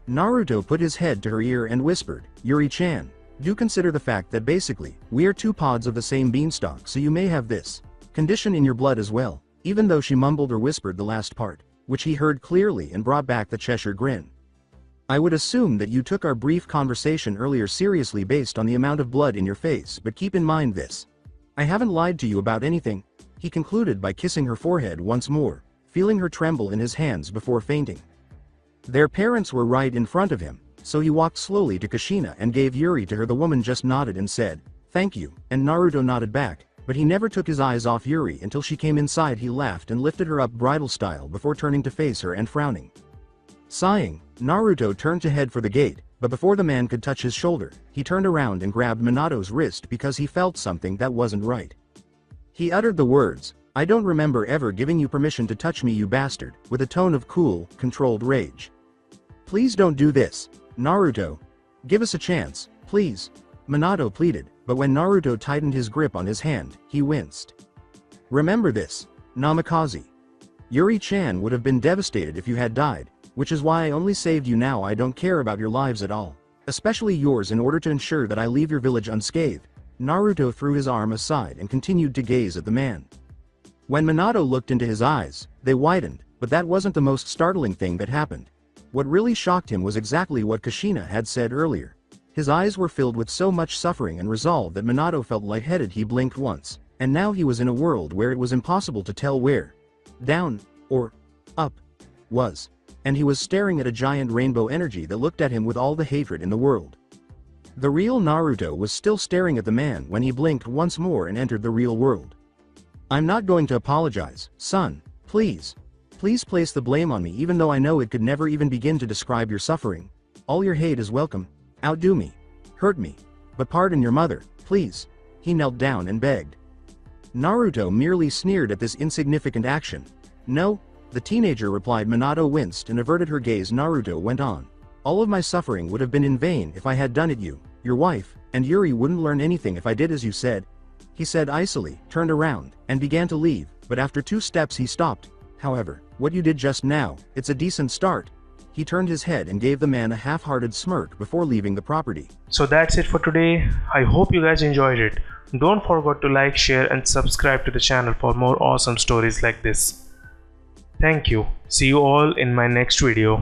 Naruto put his head to her ear and whispered, "Yuri-chan, do consider the fact that basically, we are two pods of the same beanstalk, so you may have this condition in your blood as well," even though she mumbled or whispered the last part, which he heard clearly and brought back the Cheshire grin. "I would assume that you took our brief conversation earlier seriously based on the amount of blood in your face, but keep in mind this. I haven't lied to you about anything," he concluded by kissing her forehead once more, feeling her tremble in his hands before fainting. Their parents were right in front of him, so he walked slowly to Kushina and gave Yuri to her. The woman just nodded and said, "Thank you," and Naruto nodded back, but he never took his eyes off Yuri until she came inside. He laughed and lifted her up bridal style before turning to face her and frowning. Sighing, Naruto turned to head for the gate, but before the man could touch his shoulder, he turned around and grabbed Minato's wrist because he felt something that wasn't right. He uttered the words, "I don't remember ever giving you permission to touch me, you bastard," with a tone of cool, controlled rage. "Please don't do this, Naruto. Give us a chance, please," Minato pleaded, but when Naruto tightened his grip on his hand, he winced. "Remember this, Namikaze. Yuri-chan would have been devastated if you had died, which is why I only saved you. Now I don't care about your lives at all, especially yours, in order to ensure that I leave your village unscathed." Naruto threw his arm aside and continued to gaze at the man. When Minato looked into his eyes, they widened, but that wasn't the most startling thing that happened. What really shocked him was exactly what Kushina had said earlier. His eyes were filled with so much suffering and resolve that Minato felt lightheaded. He blinked once, and now he was in a world where it was impossible to tell where down or up was, and he was staring at a giant rainbow energy that looked at him with all the hatred in the world. The real Naruto was still staring at the man when he blinked once more and entered the real world. "I'm not going to apologize, son, please. Please place the blame on me, even though I know it could never even begin to describe your suffering. All your hate is welcome. Outdo me, hurt me, but pardon your mother, please." He knelt down and begged. Naruto merely sneered at this insignificant action. "No," the teenager replied. Minato winced and averted her gaze. Naruto went on, "All of my suffering would have been in vain if I had done it. You, your wife, and Yuri wouldn't learn anything if I did as you said," he said icily, turned around, and began to leave, but after 2 steps he stopped. "However, what you did just now, it's a decent start." He turned his head and gave the man a half-hearted smirk before leaving the property. So that's it for today. I hope you guys enjoyed it. Don't forget to like, share and subscribe to the channel for more awesome stories like this. Thank you. See you all in my next video.